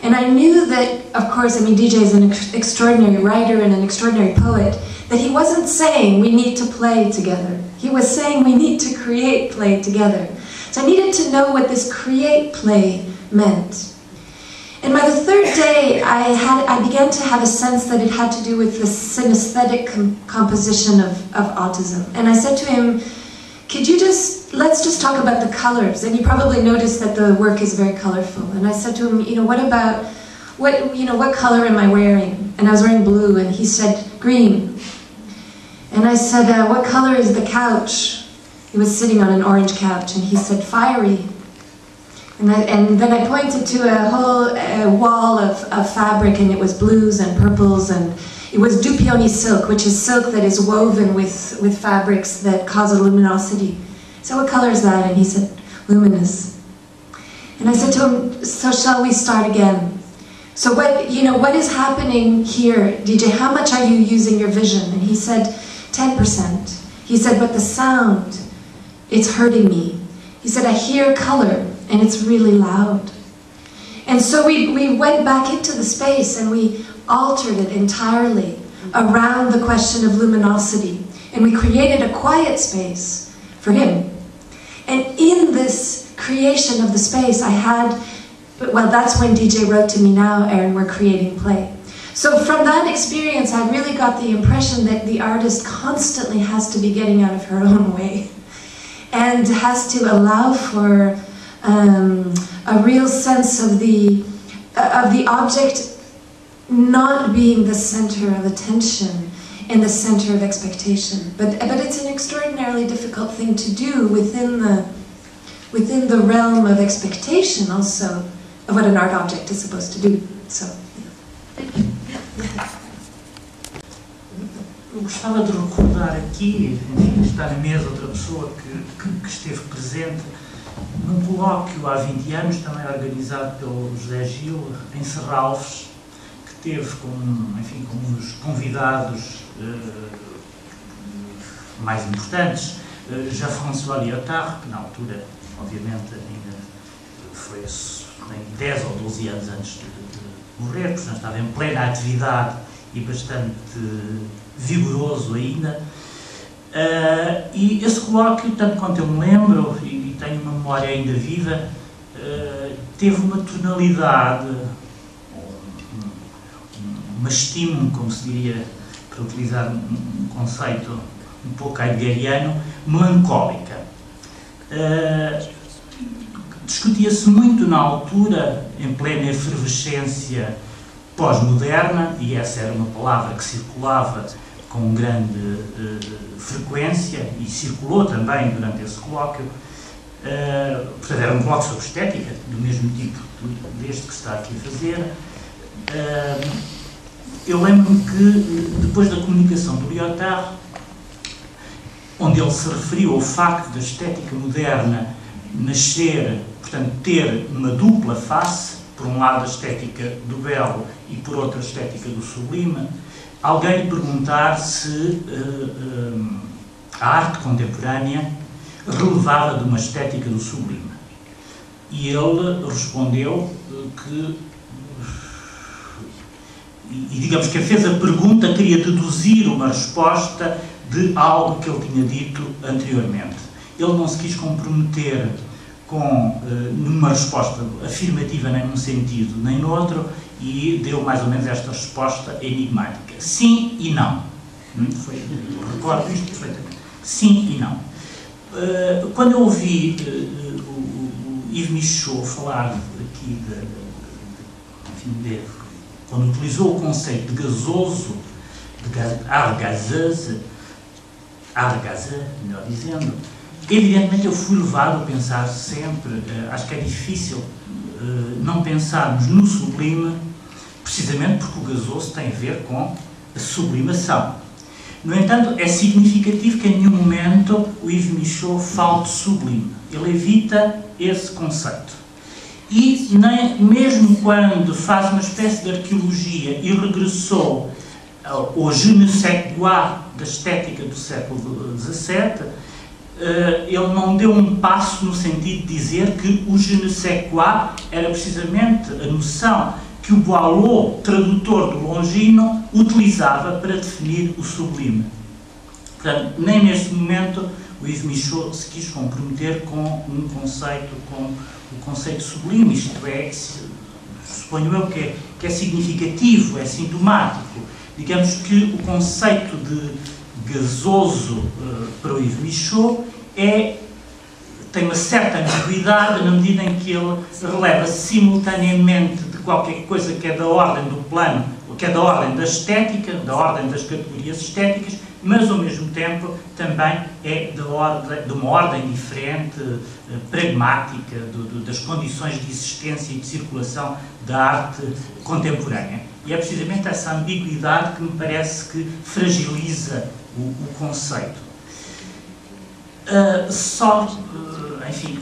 And I knew that, of course, I mean, DJ is an extraordinary writer and an extraordinary poet, that he wasn't saying we need to play together. He was saying we need to create play together. So I needed to know what this create play meant. And by the 3rd day, I began to have a sense that it had to do with the synesthetic composition of autism. And I said to him, let's just talk about the colors. And you probably noticed that the work is very colorful. And I said to him, what color am I wearing? And I was wearing blue, and he said, green. And I said, what color is the couch? He was sitting on an orange couch, and he said, fiery. And then I pointed to a whole wall of fabric, and it was blues and purples, and it was Dupioni silk, which is silk that is woven with fabrics that cause a luminosity. So what color is that? And he said, luminous. And I said to him, so shall we start again? So what is happening here, DJ? How much are you using your vision? And he said, 10%. He said, but the sound, it's hurting me. He said, I hear color, and it's really loud. And so we went back into the space, and we altered it entirely around the question of luminosity. And we created a quiet space for him. And in this creation of the space, that's when DJ wrote to me, now, Erin, we're creating play. So from that experience, I really got the impression that the artist constantly has to be getting out of her own way and has to allow for a real sense of the object not being the center of attention and the center of expectation. But it's an extraordinarily difficult thing to do within the realm of expectation also of what an art object is supposed to do. So, yeah. Eu gostava de recordar aqui, enfim, está na mesa outra pessoa que esteve presente num colóquio há 20 anos, também organizado pelo José Gil, em Serralves, que teve como os convidados mais importantes, Jean-François Lyotard, que na altura, obviamente, ainda foi 10 ou 12 anos antes de morrer, portanto estava em plena atividade e bastante vigoroso ainda. E esse colóquio, tanto quanto eu me lembro, e tenho uma memória ainda viva, teve uma tonalidade, uma estímulo, como se diria, para utilizar um conceito um pouco heideggeriano, melancólica. Discutia-se muito na altura, em plena efervescência pós-moderna, e essa era uma palavra que circulava com grande frequência e circulou também durante esse colóquio. Portanto, era um colóquio sobre estética, do mesmo tipo deste que se está aqui a fazer. Eu lembro-me que, depois da comunicação do Lyotard, onde ele se referiu ao facto da estética moderna nascer, portanto, ter uma dupla face, por um lado a estética do belo e por outro a estética do sublime, alguém lhe perguntar se a arte contemporânea relevava de uma estética do sublime. E ele respondeu que, e digamos que fez a pergunta, queria deduzir uma resposta de algo que ele tinha dito anteriormente. Ele não se quis comprometer com numa resposta afirmativa nem num sentido nem no outro, e deu mais ou menos esta resposta enigmática. Sim e não. Recordo isto perfeitamente. Sim e não. Quando eu ouvi o Yves Michaud falar aqui quando utilizou o conceito de gasoso, de art gazeuse, melhor dizendo, evidentemente eu fui levado a pensar sempre, acho que é difícil não pensarmos no sublime, precisamente porque o gasoso tem a ver com a sublimação. No entanto, é significativo que em nenhum momento o Yves Michaud fale de sublime. Ele evita esse conceito. E nem, mesmo quando faz uma espécie de arqueologia e regressou ao je ne sais quoi da estética do século XVII, ele não deu um passo no sentido de dizer que o je ne sais quoi era precisamente a noção que o Boileau, tradutor do Longino, utilizava para definir o sublime. Portanto, nem neste momento o Yves Michaud se quis comprometer com um conceito, com o conceito sublime. Isto é, suponho eu que é significativo, é sintomático. Digamos que o conceito de gasoso para o Yves Michaud tem uma certa ambiguidade na medida em que ele releva simultaneamente de qualquer coisa que é da ordem do plano, que é da ordem da estética, da ordem das categorias estéticas, mas ao mesmo tempo também é de uma ordem diferente, pragmática, das condições de existência e de circulação da arte contemporânea. E é precisamente essa ambiguidade que me parece que fragiliza o conceito. Enfim,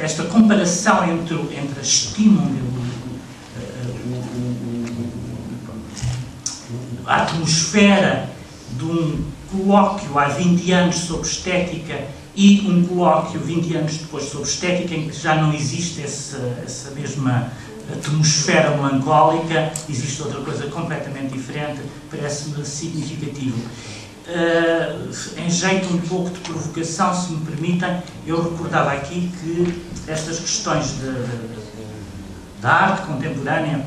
esta comparação entre a estímulo, a atmosfera de um colóquio há 20 anos sobre estética e um colóquio 20 anos depois sobre estética, em que já não existe essa mesma atmosfera melancólica, existe outra coisa completamente diferente, parece-me significativo. Em jeito um pouco de provocação, se me permitem, eu recordava aqui que estas questões da arte contemporânea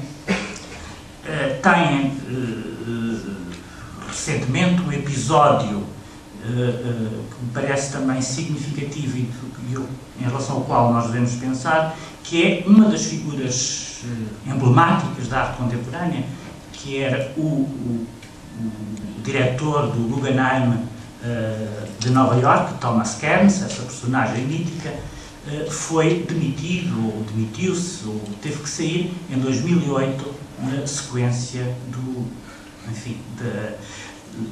têm recentemente um episódio que me parece também significativo e em relação ao qual nós devemos pensar, que é uma das figuras emblemáticas da arte contemporânea, que era o diretor do Guggenheim de Nova Iorque, Thomas Kearns, essa personagem mítica, foi demitido, ou demitiu-se, ou teve que sair em 2008, na sequência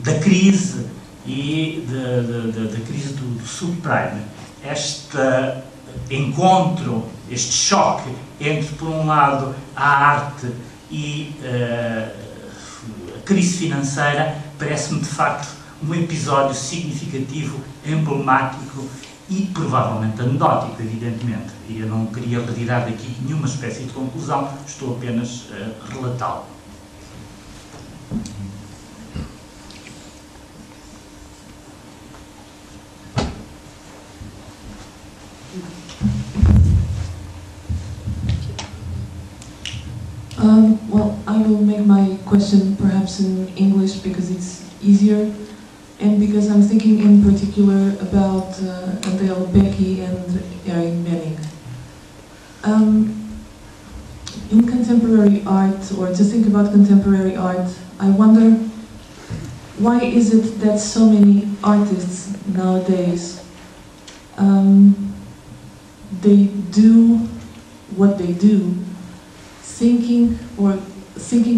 da crise e da crise do subprime. Este encontro, este choque entre, por um lado, a arte e a crise financeira, parece-me de facto um episódio significativo, emblemático e provavelmente anedótico, evidentemente. E eu não queria retirar daqui nenhuma espécie de conclusão, estou apenas a relatá-lo. Well, I will make my question perhaps in English because it's easier, and because I'm thinking in particular about Adele Becky and Eric Benning. In contemporary art, or to think about contemporary art, I wonder, why is it that so many artists nowadays, they do what they do, thinking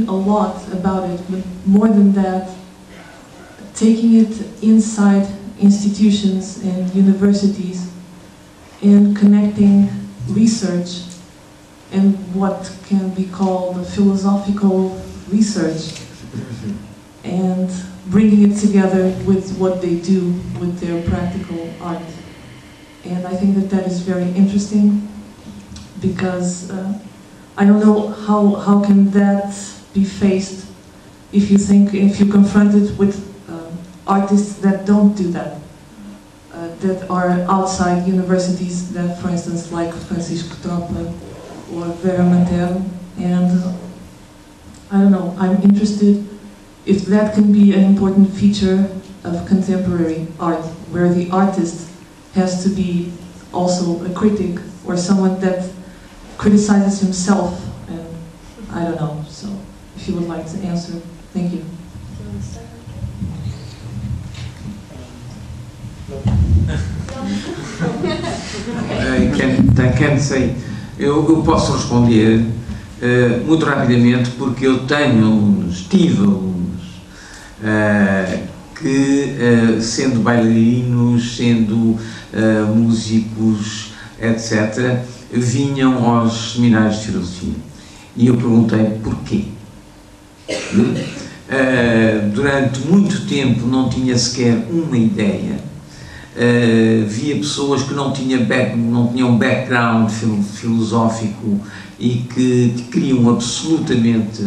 a lot about it, but more than that, taking it inside institutions and universities and connecting research and what can be called philosophical research and bringing it together with what they do with their practical art. And I think that that is very interesting because I don't know how can that be faced if you confront it with artists that don't do that, that are outside universities, that for instance like Francisco Tropa or Vera Matero, and I don't know, I'm interested if that can be an important feature of contemporary art, where the artist has to be also a critic or someone that criticizes himself, and I don't know, so if you would like to answer, thank you. Can't say. Eu posso responder muito rapidamente porque eu tive alunos que, sendo bailarinos, sendo músicos, etc., vinham aos seminários de filosofia. E eu perguntei porquê. Durante muito tempo não tinha sequer uma ideia. Via pessoas que não tinham background filosófico e que queriam absolutamente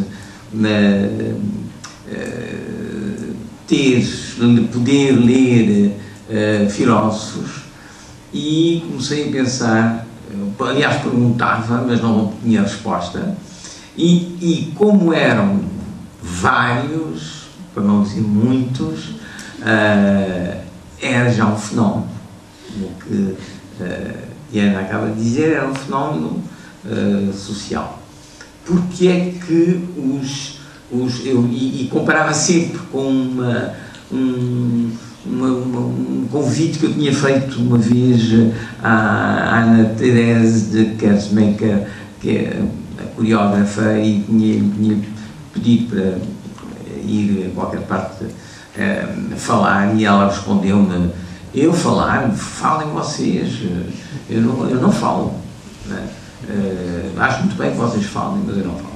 poder ler filósofos, e comecei a pensar, aliás perguntava, mas não tinha resposta, e como eram vários, para não dizer muitos, era já um fenómeno. O que Diana acaba de dizer era um fenómeno social. Porque é que eu comparava sempre com um convite que eu tinha feito uma vez à Ana Teresa de Kersmaker, que é a coreógrafa, e tinha pedido para ir a qualquer parte falar, e ela respondeu-me: eu falar? Falem vocês, eu não falo, né? Acho muito bem que vocês falem, mas eu não falo.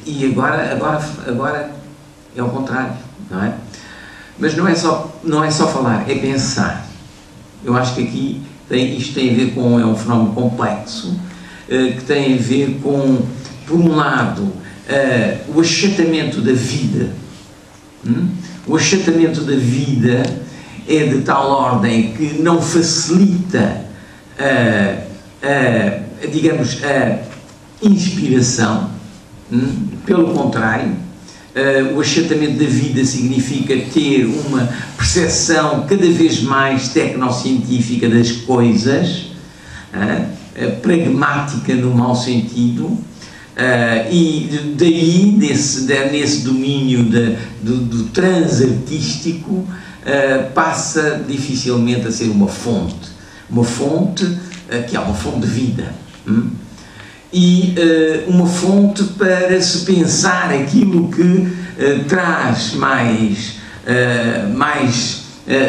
E agora é o contrário, não é? Mas não é só falar, é pensar. Eu acho que aqui isto tem a ver com, é um fenómeno complexo, que tem a ver com, por um lado, o achatamento da vida. O achatamento da vida é de tal ordem que não facilita digamos, a inspiração. Pelo contrário, o achatamento da vida significa ter uma percepção cada vez mais tecnocientífica das coisas, pragmática no mau sentido, e daí, nesse domínio do transartístico, passa dificilmente a ser uma fonte que é uma fonte de vida. E uma fonte para se pensar aquilo que traz mais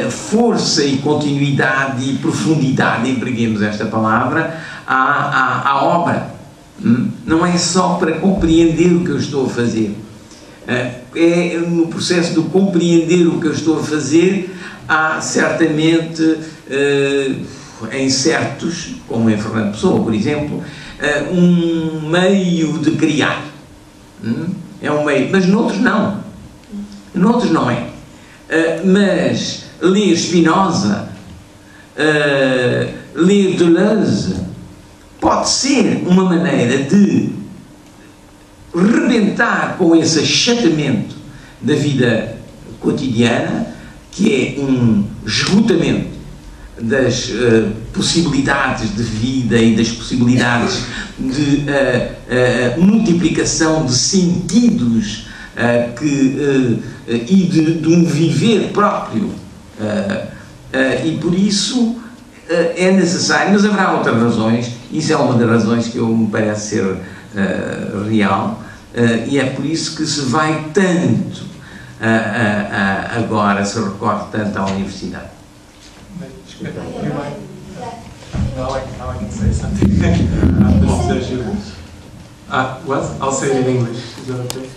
força e continuidade e profundidade, empreguemos esta palavra, à obra. Não é só para compreender o que eu estou a fazer. É no processo de compreender o que eu estou a fazer, há certamente, em certos, como em Fernando Pessoa, por exemplo, um meio de criar. É um meio, mas noutros não. Noutros não é. Mas ler Spinoza, ler Deleuze, pode ser uma maneira de rebentar com esse achatamento da vida cotidiana, que é um esgotamento das possibilidades de vida e das possibilidades de multiplicação de sentidos e de um viver próprio. E por isso é necessário, mas haverá outras razões. Isso é uma das razões que me parece ser real, e é por isso que se vai tanto, agora se recorre tanto à universidade. Now I can say something. What? I'll say it in English. Is that okay?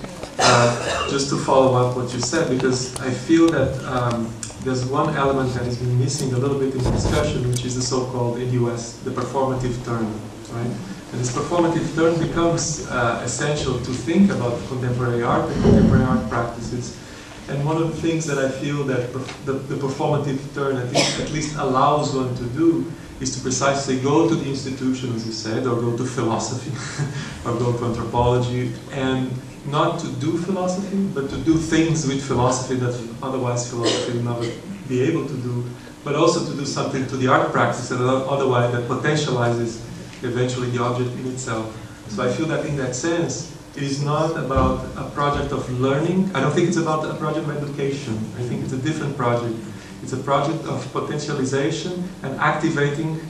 Just to follow up what you said, because I feel that there's one element that has been missing a little bit in the discussion, which is the so-called, in the US, the performative turn, right? And this performative turn becomes essential to think about contemporary art and contemporary art practices. And one of the things that I feel that the performative turn at least allows one to do is to precisely go to the institution, as you said, or go to philosophy, or go to anthropology, and not to do philosophy, but to do things with philosophy that otherwise philosophy would never be able to do, but also to do something to the art practice that otherwise that potentializes eventually the object in itself. So I feel that in that sense, it is not about a project of learning. I don't think it's about a project of education. I think it's a different project. It's a project of potentialization and activating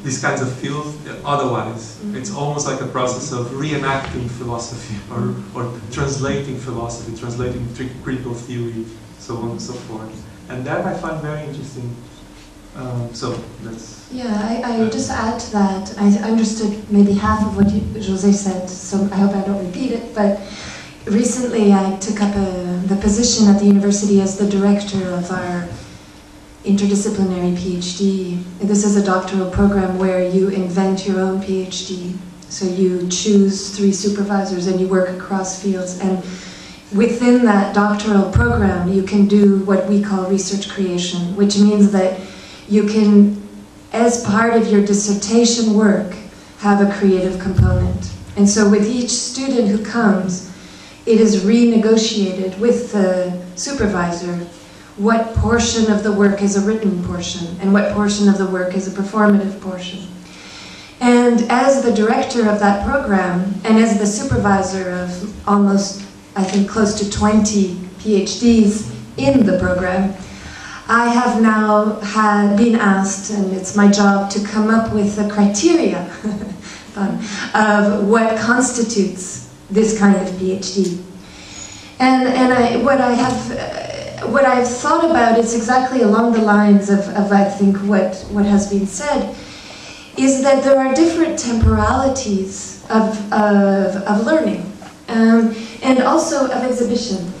these kinds of fields otherwise. It's almost like a process of reenacting philosophy or translating philosophy, translating critical theory, so on and so forth. And that I find very interesting. So that's... Yeah, I just add to that. I understood maybe half of what José said, so I hope I don't repeat it, but recently I took up the position at the university as the director of our interdisciplinary PhD. This is a doctoral program where you invent your own PhD. So you choose 3 supervisors and you work across fields. And within that doctoral program, you can do what we call research creation, which means that you can, as part of your dissertation work, have a creative component. And so with each student who comes, it is renegotiated with the supervisor what portion of the work is a written portion and what portion of the work is a performative portion. And as the director of that program and as the supervisor of almost, I think, close to 20 PhDs in the program, I have now been asked, and it's my job, to come up with the criteria of what constitutes this kind of PhD. And what I've thought about is exactly along the lines of I think what has been said, is that there are different temporalities of learning and also of exhibition.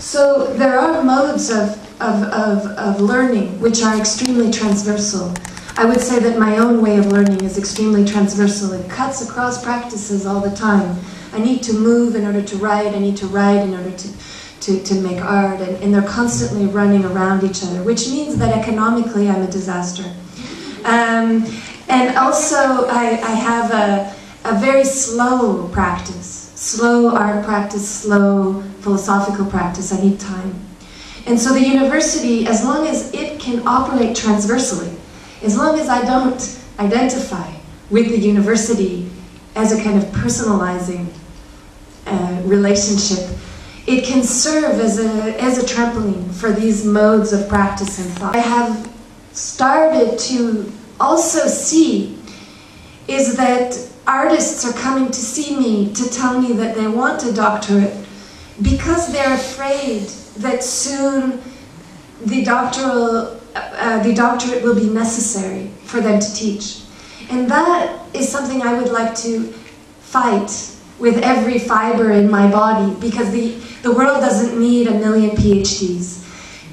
So there are modes of learning which are extremely transversal. I would say that my own way of learning is extremely transversal. It cuts across practices all the time. I need to move in order to write, I need to write in order to make art, and they're constantly running around each other, which means that economically I'm a disaster. And also I have a very slow practice, slow art practice, slow philosophical practice. I need time. And so the university, as long as it can operate transversally, as long as I don't identify with the university as a kind of personalizing relationship, it can serve as a trampoline for these modes of practice and thought. I have started to also see is that artists are coming to see me to tell me that they want a doctorate because they're afraid that soon the doctorate will be necessary for them to teach. And that is something I would like to fight with every fiber in my body, because the world doesn't need 1 million PhDs.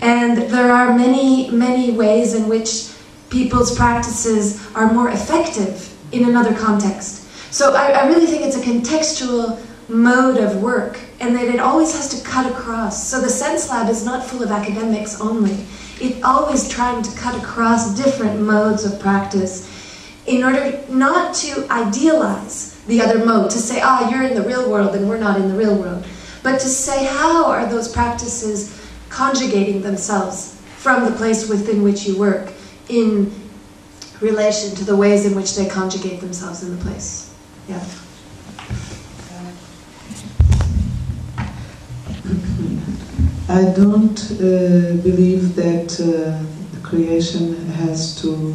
And there are many, many ways in which people's practices are more effective in another context. So I really think it's a contextual mode of work, and that it always has to cut across. So the Sense Lab is not full of academics only. It's always trying to cut across different modes of practice in order not to idealize the other mode, to say, you're in the real world and we're not in the real world, but to say, how are those practices conjugating themselves from the place within which you work in relation to the ways in which they conjugate themselves in the place. Yeah. I don't believe that the creation has to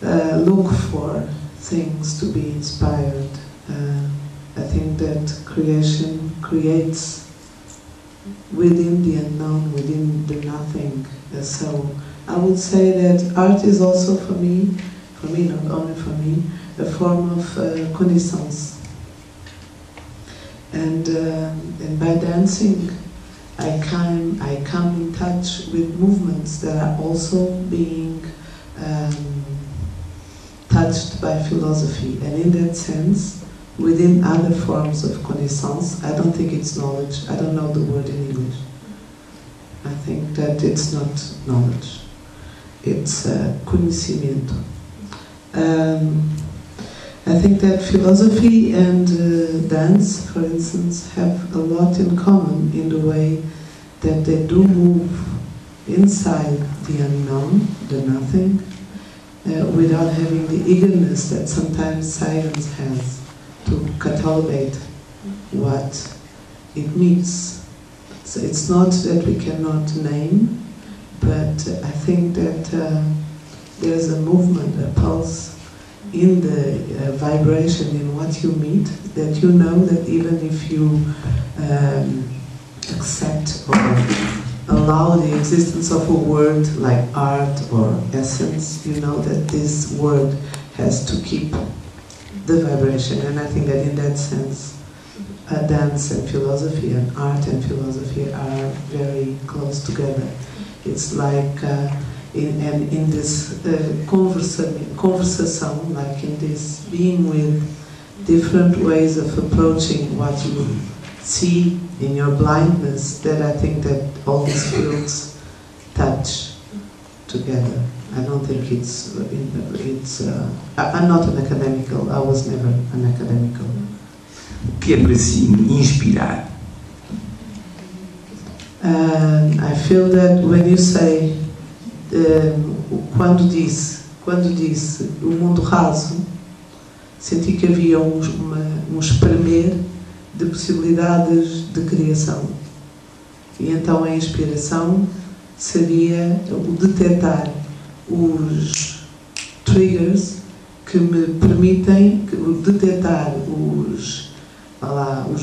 look for things to be inspired. I think that creation creates within the unknown, within the nothing. So I would say that art is also for me, not only for me, a form of connaissance. And by dancing, I come in touch with movements that are also being touched by philosophy. And in that sense, within other forms of connaissance, I don't think it's knowledge. I don't know the word in English. I think that it's not knowledge. It's conhecimento. I think that philosophy and dance, for instance, have a lot in common in the way that they do move inside the unknown, the nothing, without having the eagerness that sometimes science has to catalogate what it means. So it's not that we cannot name, but I think that there's a movement, a pulse in the vibration in what you meet, that you know that even if you accept or allow the existence of a word like art or essence, you know that this word has to keep the vibration. And I think that in that sense, dance and philosophy and art and philosophy are very close together. It's like in this conversation, like in this being with different ways of approaching what you see in your blindness, that I think that all these fields touch together. I don't think it's I'm not an academical, I was never an academical. O que é para si inspirar? I feel that when you say quando disse o mundo raso, senti que havia um espremer de possibilidades de criação. E então a inspiração seria o detectar os triggers que me permitem, detectar os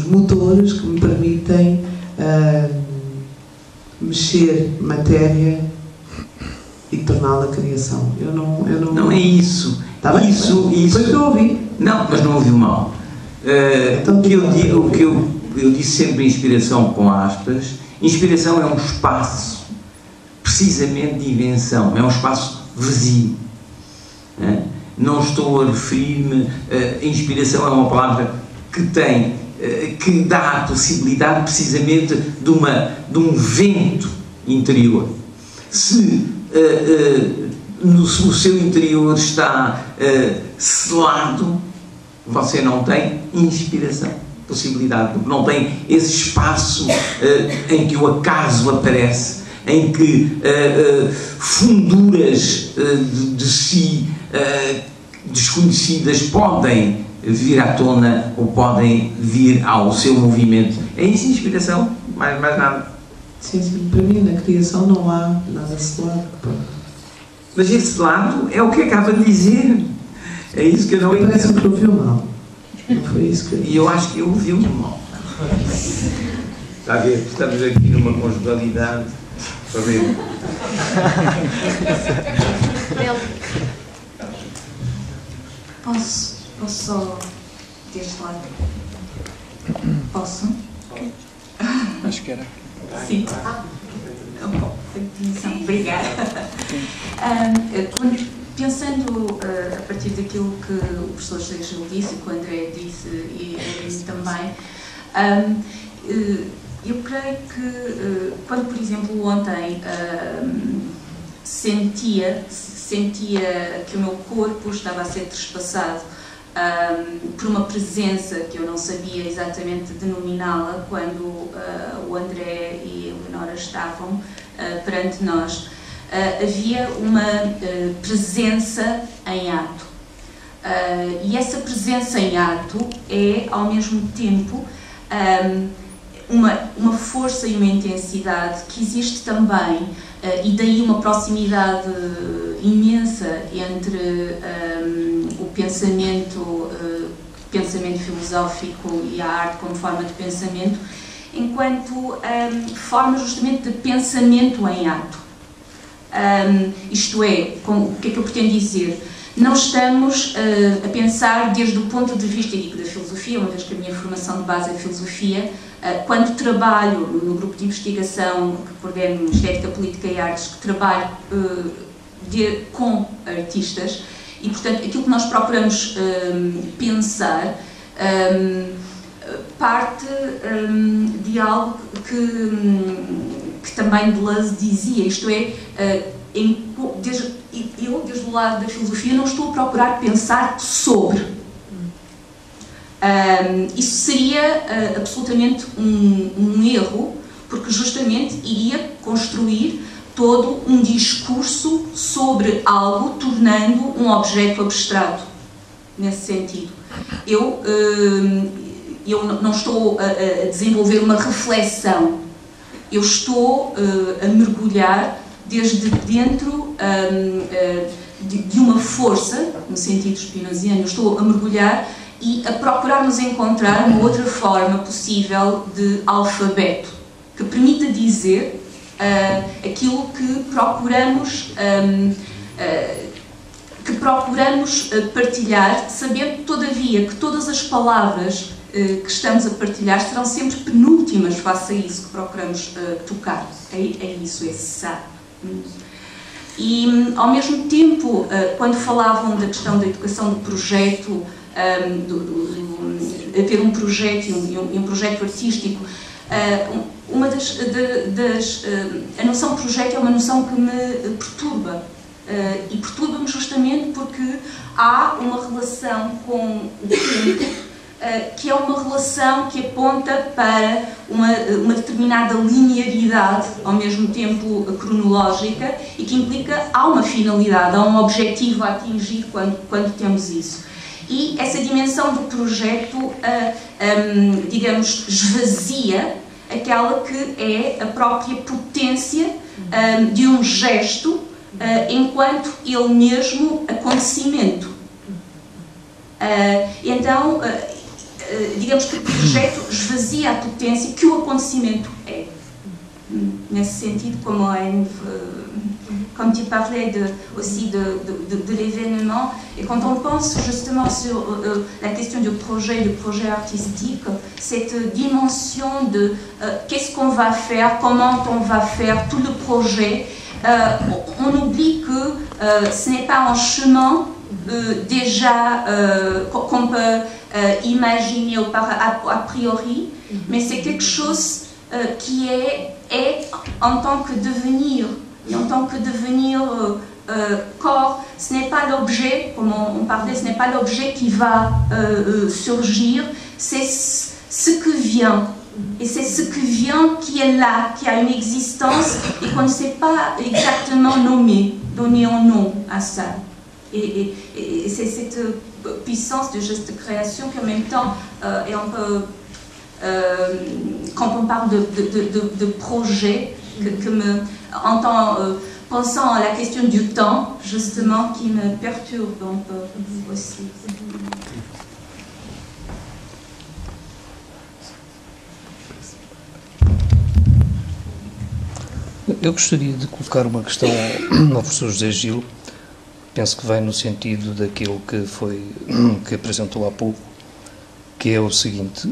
motores que me permitem mexer matéria e torná-la criação. Eu não é isso. Tá bem? Isso. Foi que eu ouvi. Não, mas não ouviu mal. Então, o que eu disse sempre inspiração com aspas. Inspiração é um espaço precisamente de invenção, é um espaço vazio. Não estou a referir-me. Inspiração é uma palavra que dá a possibilidade precisamente de um vento interior. Se o seu interior está selado, você não tem inspiração, possibilidade, não tem esse espaço em que o acaso aparece, em que funduras de si desconhecidas podem vir à tona ou podem vir ao seu movimento. É isso, inspiração, mais nada. Sim, para mim na criação não há nada selado. Mas esse lado é o que acaba de dizer. É isso que eu não entendo. Parece que ouviu mal. Não foi isso que eu disse. E eu acho que eu ouvi-me mal. Está a ver? Estamos aqui numa conjugalidade. Está a ver? Posso só deste lado? Posso? Acho que era. Sim. Obrigada. Pensando a partir daquilo que o professor Seixas disse, que o André disse e eu disse também, eu creio que quando, por exemplo, ontem sentia que o meu corpo estava a ser trespassado por uma presença que eu não sabia exatamente denominá-la quando o André e a Leonora estavam perante nós. Havia uma presença em ato. E essa presença em ato é, ao mesmo tempo, uma força e uma intensidade que existe também, e daí uma proximidade imensa entre o pensamento filosófico e a arte como forma de pensamento, enquanto forma justamente de pensamento em ato. Isto é, o que é que eu pretendo dizer? Não estamos a pensar desde o ponto de vista, digo, da filosofia, uma vez que a minha formação de base é filosofia, quando trabalho no grupo de investigação que coordeno Estética, Política e Artes, que trabalho com artistas, e portanto aquilo que nós procuramos pensar parte de algo que também Deleuze dizia, isto é, eu, desde o lado da filosofia, não estou a procurar pensar sobre. Isso seria absolutamente um erro, porque justamente iria construir todo um discurso sobre algo, tornando um objeto abstrato, nesse sentido. Eu não estou a desenvolver uma reflexão, eu estou a mergulhar desde dentro de uma força, no sentido spinoziano, eu estou a mergulhar e a procurar nos encontrar uma outra forma possível de alfabeto, que permita dizer aquilo que procuramos partilhar, sabendo todavia que todas as palavras que estamos a partilhar serão sempre penúltimas face a isso que procuramos tocar. É isso, esse sabe. E, ao mesmo tempo, quando falavam da questão da educação do projeto, haver um projeto e um projeto artístico, a noção de projeto é uma noção que me perturba. E perturba-me justamente porque há uma relação com o tempo que é uma relação que aponta para uma determinada linearidade, ao mesmo tempo cronológica, e que implica há uma finalidade, há um objetivo a atingir quando temos isso. E essa dimensão do projeto, digamos, esvazia aquela que é a própria potência de um gesto enquanto ele mesmo acontecimento. Então, digamos que o projeto esvazia a potência que o acontecimento é. Nesse sentido, comme tu parlais aussi de l'événement, et quand on pense justement sur la question du projet artistique, cette dimension de qu'est-ce qu'on va faire, comment on va faire tout le projet, on oublie que ce n'est pas un chemin déjà qu'on peut imaginer a priori, mais c'est quelque chose qui est en tant que devenir, et en tant que devenir corps. Ce n'est pas l'objet, comme on parlait, ce n'est pas l'objet qui va surgir, c'est ce que vient. Et c'est ce qui vient qui est là, qui a une existence et qu'on ne sait pas exactement donner un nom à ça. Et c'est cette puissance de geste de création qui en même temps est un peu, quand on parle de projet, pensant à la question du temps, justement, qui me perturbe un peu aussi. Eu gostaria de colocar uma questão ao professor José Gil, penso que vai no sentido daquilo que apresentou há pouco, que é o seguinte,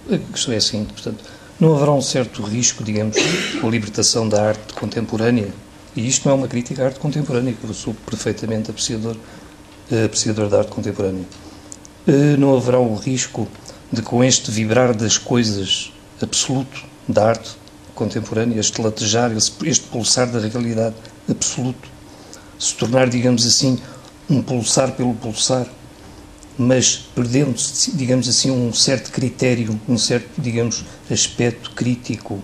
a questão é a seguinte, portanto, não haverá um certo risco, digamos, com a libertação da arte contemporânea, e isto não é uma crítica à arte contemporânea, que eu sou perfeitamente apreciador da arte contemporânea, não haverá um risco de, com este vibrar das coisas absoluto da arte contemporânea, este latejar, este pulsar da realidade absoluto, se tornar, digamos assim, um pulsar pelo pulsar, mas perdendo, digamos assim, um certo critério, um certo, digamos, aspecto crítico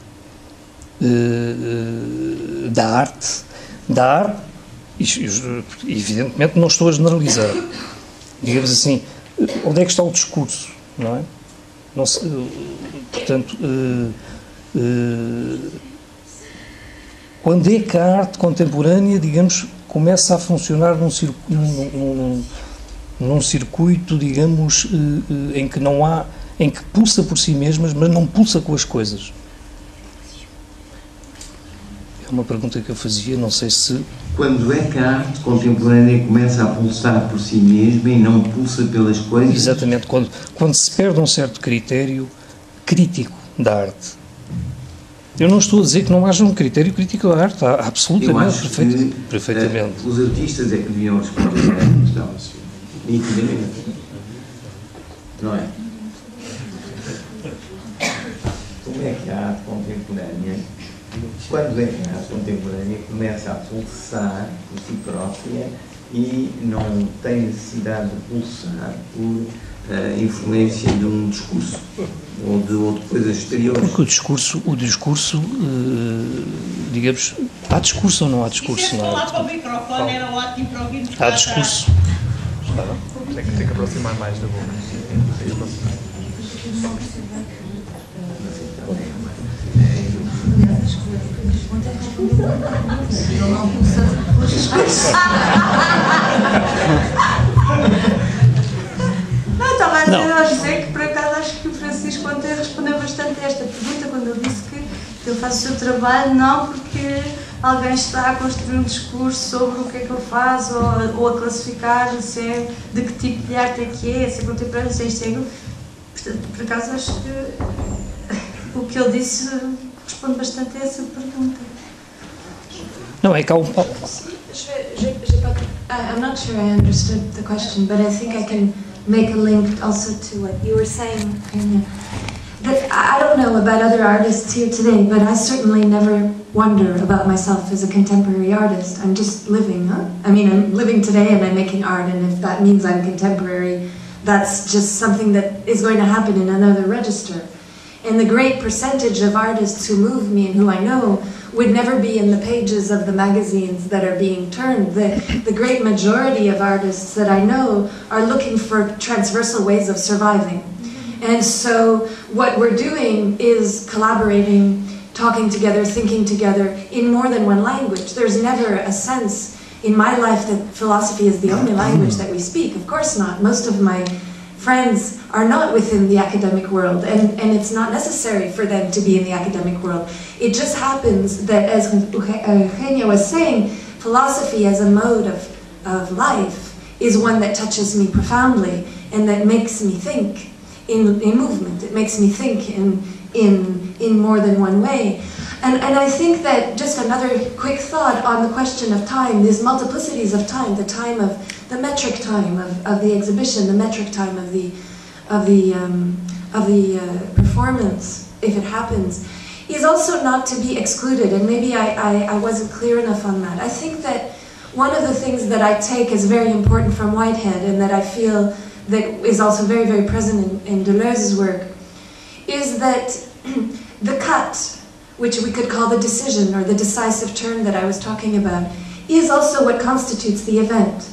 da arte, evidentemente não estou a generalizar, digamos assim, onde é que está o discurso, não é? Não se, portanto, quando é que a arte contemporânea, digamos, começa a funcionar num circuito, digamos, em que não há, em que pulsa por si mesmas, mas não pulsa com as coisas? É uma pergunta que eu fazia, não sei se... Quando é que a arte contemporânea começa a pulsar por si mesma e não pulsa pelas coisas? Exatamente, quando se perde um certo critério crítico da arte. Eu não estou a dizer que não haja um critério crítico da arte, há absolutamente, perfeitamente. Os artistas é que deviam responder a esta questão, nitidamente. Não é? Como é que a arte contemporânea, quando é que a arte contemporânea começa a pulsar por si própria e não tem necessidade de pulsar por influência de um discurso ou de coisas exteriores? Porque o discurso, digamos, há discurso ou não há discurso? Se falar para o microfone era ótimo para ouvirmos. Há discurso. Tem que aproximar mais da boca. Não, estava a dizer ao José que por acaso acho que o Francisco ontem respondeu bastante a esta pergunta quando ele disse que ele faz o seu trabalho não porque alguém está a construir um discurso sobre o que é que ele faz ou a classificar se é, de que tipo de arte é que é, se é contemporâneo, se é isto, portanto, por acaso acho que o que ele disse responde bastante a essa pergunta. Não, é que há um... I'm not sure I understood the question, but I think I can make a link also to what you were saying, Kenya. That I don't know about other artists here today, but I certainly never wonder about myself as a contemporary artist. I'm just living, huh? I mean, I'm living today and I'm making art, and if that means I'm contemporary, that's just something that is going to happen in another register. And the great percentage of artists who move me and who I know would never be in the pages of the magazines that are being turned. The great majority of artists that I know are looking for transversal ways of surviving. And so what we're doing is collaborating, talking together, thinking together in more than one language. There's never a sense in my life that philosophy is the only language that we speak. Of course not. Most of my friends are not within the academic world, and it's not necessary for them to be in the academic world. It just happens that, as Eugenia was saying, philosophy as a mode of life is one that touches me profoundly and that makes me think in movement. It makes me think in more than one way. And I think that just another quick thought on the question of time, these multiplicities of time, the time of the metric time of the exhibition, the metric time of the performance, if it happens, is also not to be excluded. And maybe I wasn't clear enough on that. I think that one of the things that I take as very important from Whitehead, and that I feel that is also very, very present in Deleuze's work, is that the cut, which we could call the decision or the decisive turn that I was talking about, is also what constitutes the event.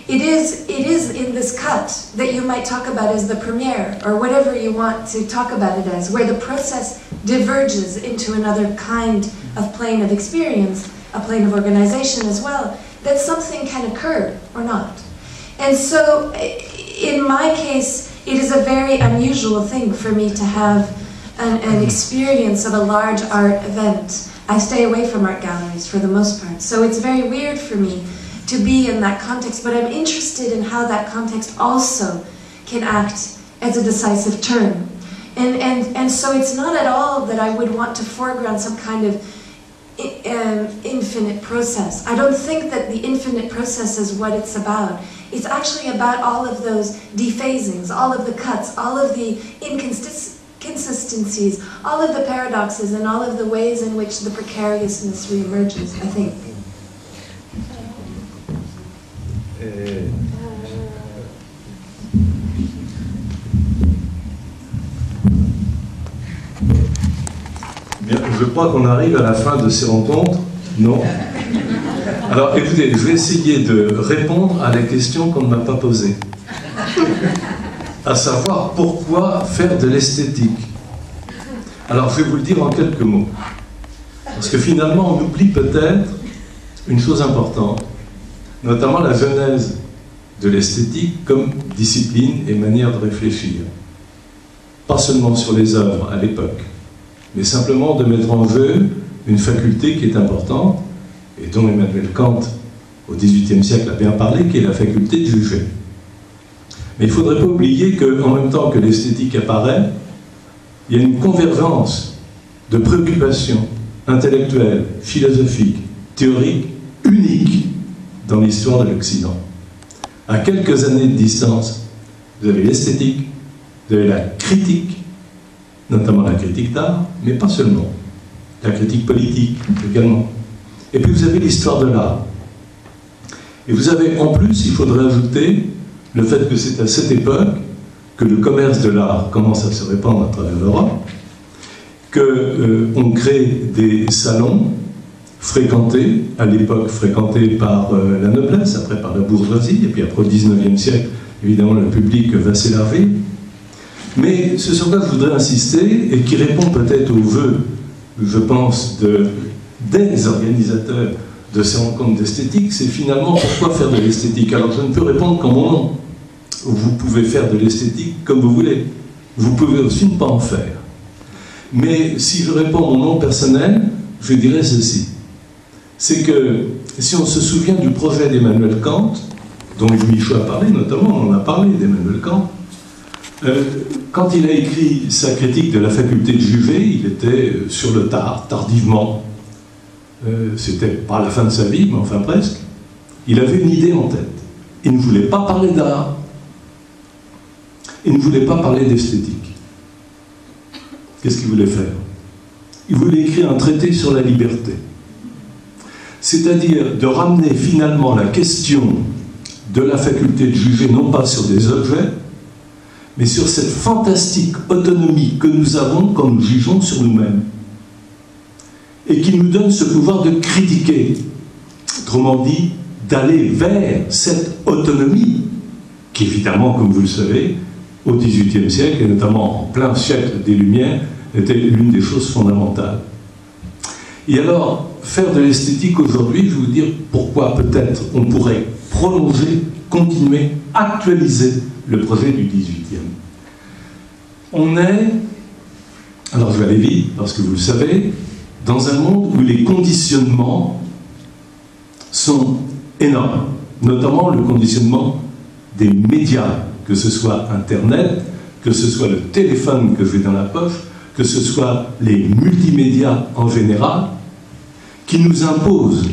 It is in this cut that you might talk about as the premiere, or whatever you want to talk about it as, where the process diverges into another kind of plane of experience, a plane of organization as well, that something can occur or not. And so, in my case, it is a very unusual thing for me to have an experience of a large art event. I stay away from art galleries for the most part, so it's very weird for me to be in that context, but I'm interested in how that context also can act as a decisive turn. And so it's not at all that I would want to foreground some kind of infinite process. I don't think that the infinite process is what it's about. It's actually about all of those dephasings, all of the cuts, all of the inconsistencies, all of the paradoxes, and all of the ways in which the precariousness reemerges, I think. Bien, je crois qu'on arrive à la fin de ces rencontres, non? Alors écoutez, je vais essayer de répondre à la question qu'on ne m'a pas posée. À savoir, pourquoi faire de l'esthétique? Alors je vais vous le dire en quelques mots. Parce que finalement, on oublie peut-être une chose importante, notamment la genèse de l'esthétique comme discipline et manière de réfléchir. Pas seulement sur les œuvres à l'époque, mais simplement de mettre en jeu une faculté qui est importante, et dont Emmanuel Kant, au XVIIIe siècle, a bien parlé, qui est la faculté de juger. Mais il ne faudrait pas oublier qu'en même temps que l'esthétique apparaît, il y a une convergence de préoccupations intellectuelles, philosophiques, théoriques, uniques dans l'histoire de l'Occident. À quelques années de distance, vous avez l'esthétique, vous avez la critique, notamment la critique d'art, mais pas seulement. La critique politique également. Et puis vous avez l'histoire de l'art. Et vous avez en plus, il faudrait ajouter le fait que c'est à cette époque que le commerce de l'art commence à se répandre à travers l'Europe, qu'on crée des salons fréquentés, à l'époque fréquentés par la noblesse, après par la bourgeoisie, et puis après au XIXe siècle, évidemment le public va s'élargir. Mais ce sur quoi je voudrais insister, et qui répond peut-être aux vœux, je pense, des organisateurs de ces rencontres d'esthétique, c'est finalement pourquoi faire de l'esthétique. Alors je ne peux répondre qu'en mon nom. Vous pouvez faire de l'esthétique comme vous voulez. Vous pouvez aussi ne pas en faire. Mais si je réponds en mon nom personnel, je dirais ceci. C'est que si on se souvient du projet d'Emmanuel Kant, dont Michaud a parlé, notamment, on en a parlé d'Emmanuel Kant, quand il a écrit sa critique de la faculté de juger, il était sur le tard, tardivement. C'était pas la fin de sa vie, mais enfin presque. Il avait une idée en tête. Il ne voulait pas parler d'art. Il ne voulait pas parler d'esthétique. Qu'est-ce qu'il voulait faire? Il voulait écrire un traité sur la liberté. C'est-à-dire de ramener finalement la question de la faculté de juger, non pas sur des objets, mais sur cette fantastique autonomie que nous avons quand nous jugeons sur nous-mêmes, et qui nous donne ce pouvoir de critiquer, autrement dit, d'aller vers cette autonomie, qui évidemment, comme vous le savez, au XVIIIe siècle, et notamment en plein siècle des Lumières, était l'une des choses fondamentales. Et alors, faire de l'esthétique aujourd'hui, je vais vous dire pourquoi peut-être on pourrait prolonger, continuer, actualiser le projet du XVIIIe. On est, alors je vais aller vite parce que vous le savez, dans un monde où les conditionnements sont énormes, notamment le conditionnement des médias, que ce soit Internet, que ce soit le téléphone que j'ai dans la poche, que ce soit les multimédias en général, qui nous imposent,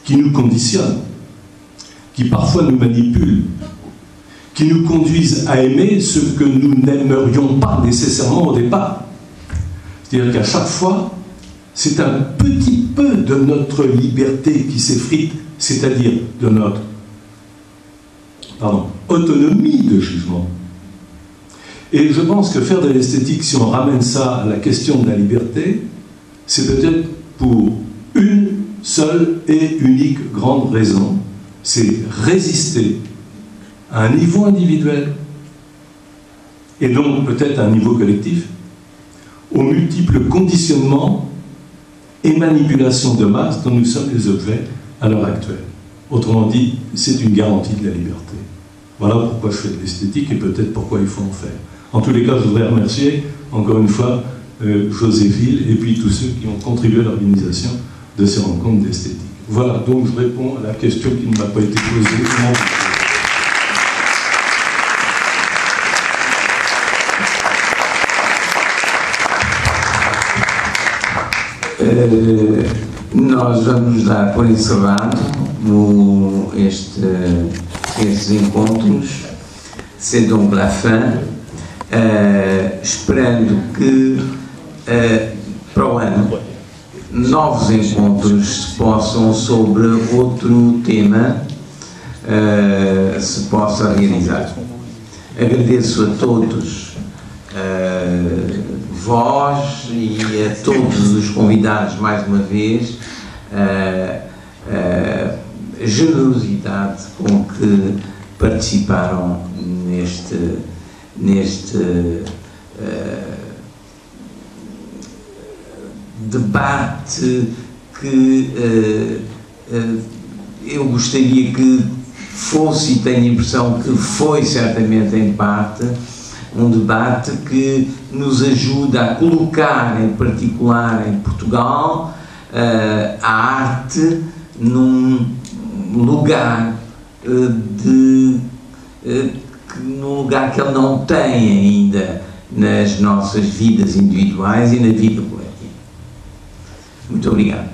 qui nous conditionnent, qui parfois nous manipulent, qui nous conduisent à aimer ce que nous n'aimerions pas nécessairement au départ. C'est-à-dire qu'à chaque fois, c'est un petit peu de notre liberté qui s'effrite, c'est-à-dire de notre autonomie de jugement. Et je pense que faire de l'esthétique, si on ramène ça à la question de la liberté, c'est peut-être pour une seule et unique grande raison, c'est résister à un niveau individuel, et donc peut-être à un niveau collectif, aux multiples conditionnements et manipulations de masse dont nous sommes les objets à l'heure actuelle. Autrement dit, c'est une garantie de la liberté. Voilà pourquoi je fais de l'esthétique et peut-être pourquoi il faut en faire. En tous les cas, je voudrais remercier encore une fois Joséphine et puis tous ceux qui ont contribué à l'organisation de ces rencontres d'esthétique. Voilà, donc je réponds à la question qui ne m'a pas été posée. Nós vamos dar por encerrado estes encontros, c'est donc la fin, esperando que para o ano novos encontros se possam sobre outro tema se possa realizar. Agradeço a todos vós e a todos os convidados mais uma vez a generosidade com que participaram neste debate que eu gostaria que fosse, e tenho a impressão que foi certamente em parte, um debate que nos ajuda a colocar, em particular em Portugal, a arte num lugar num lugar que ele não tem ainda nas nossas vidas individuais e na vida coletiva. Muito obrigado.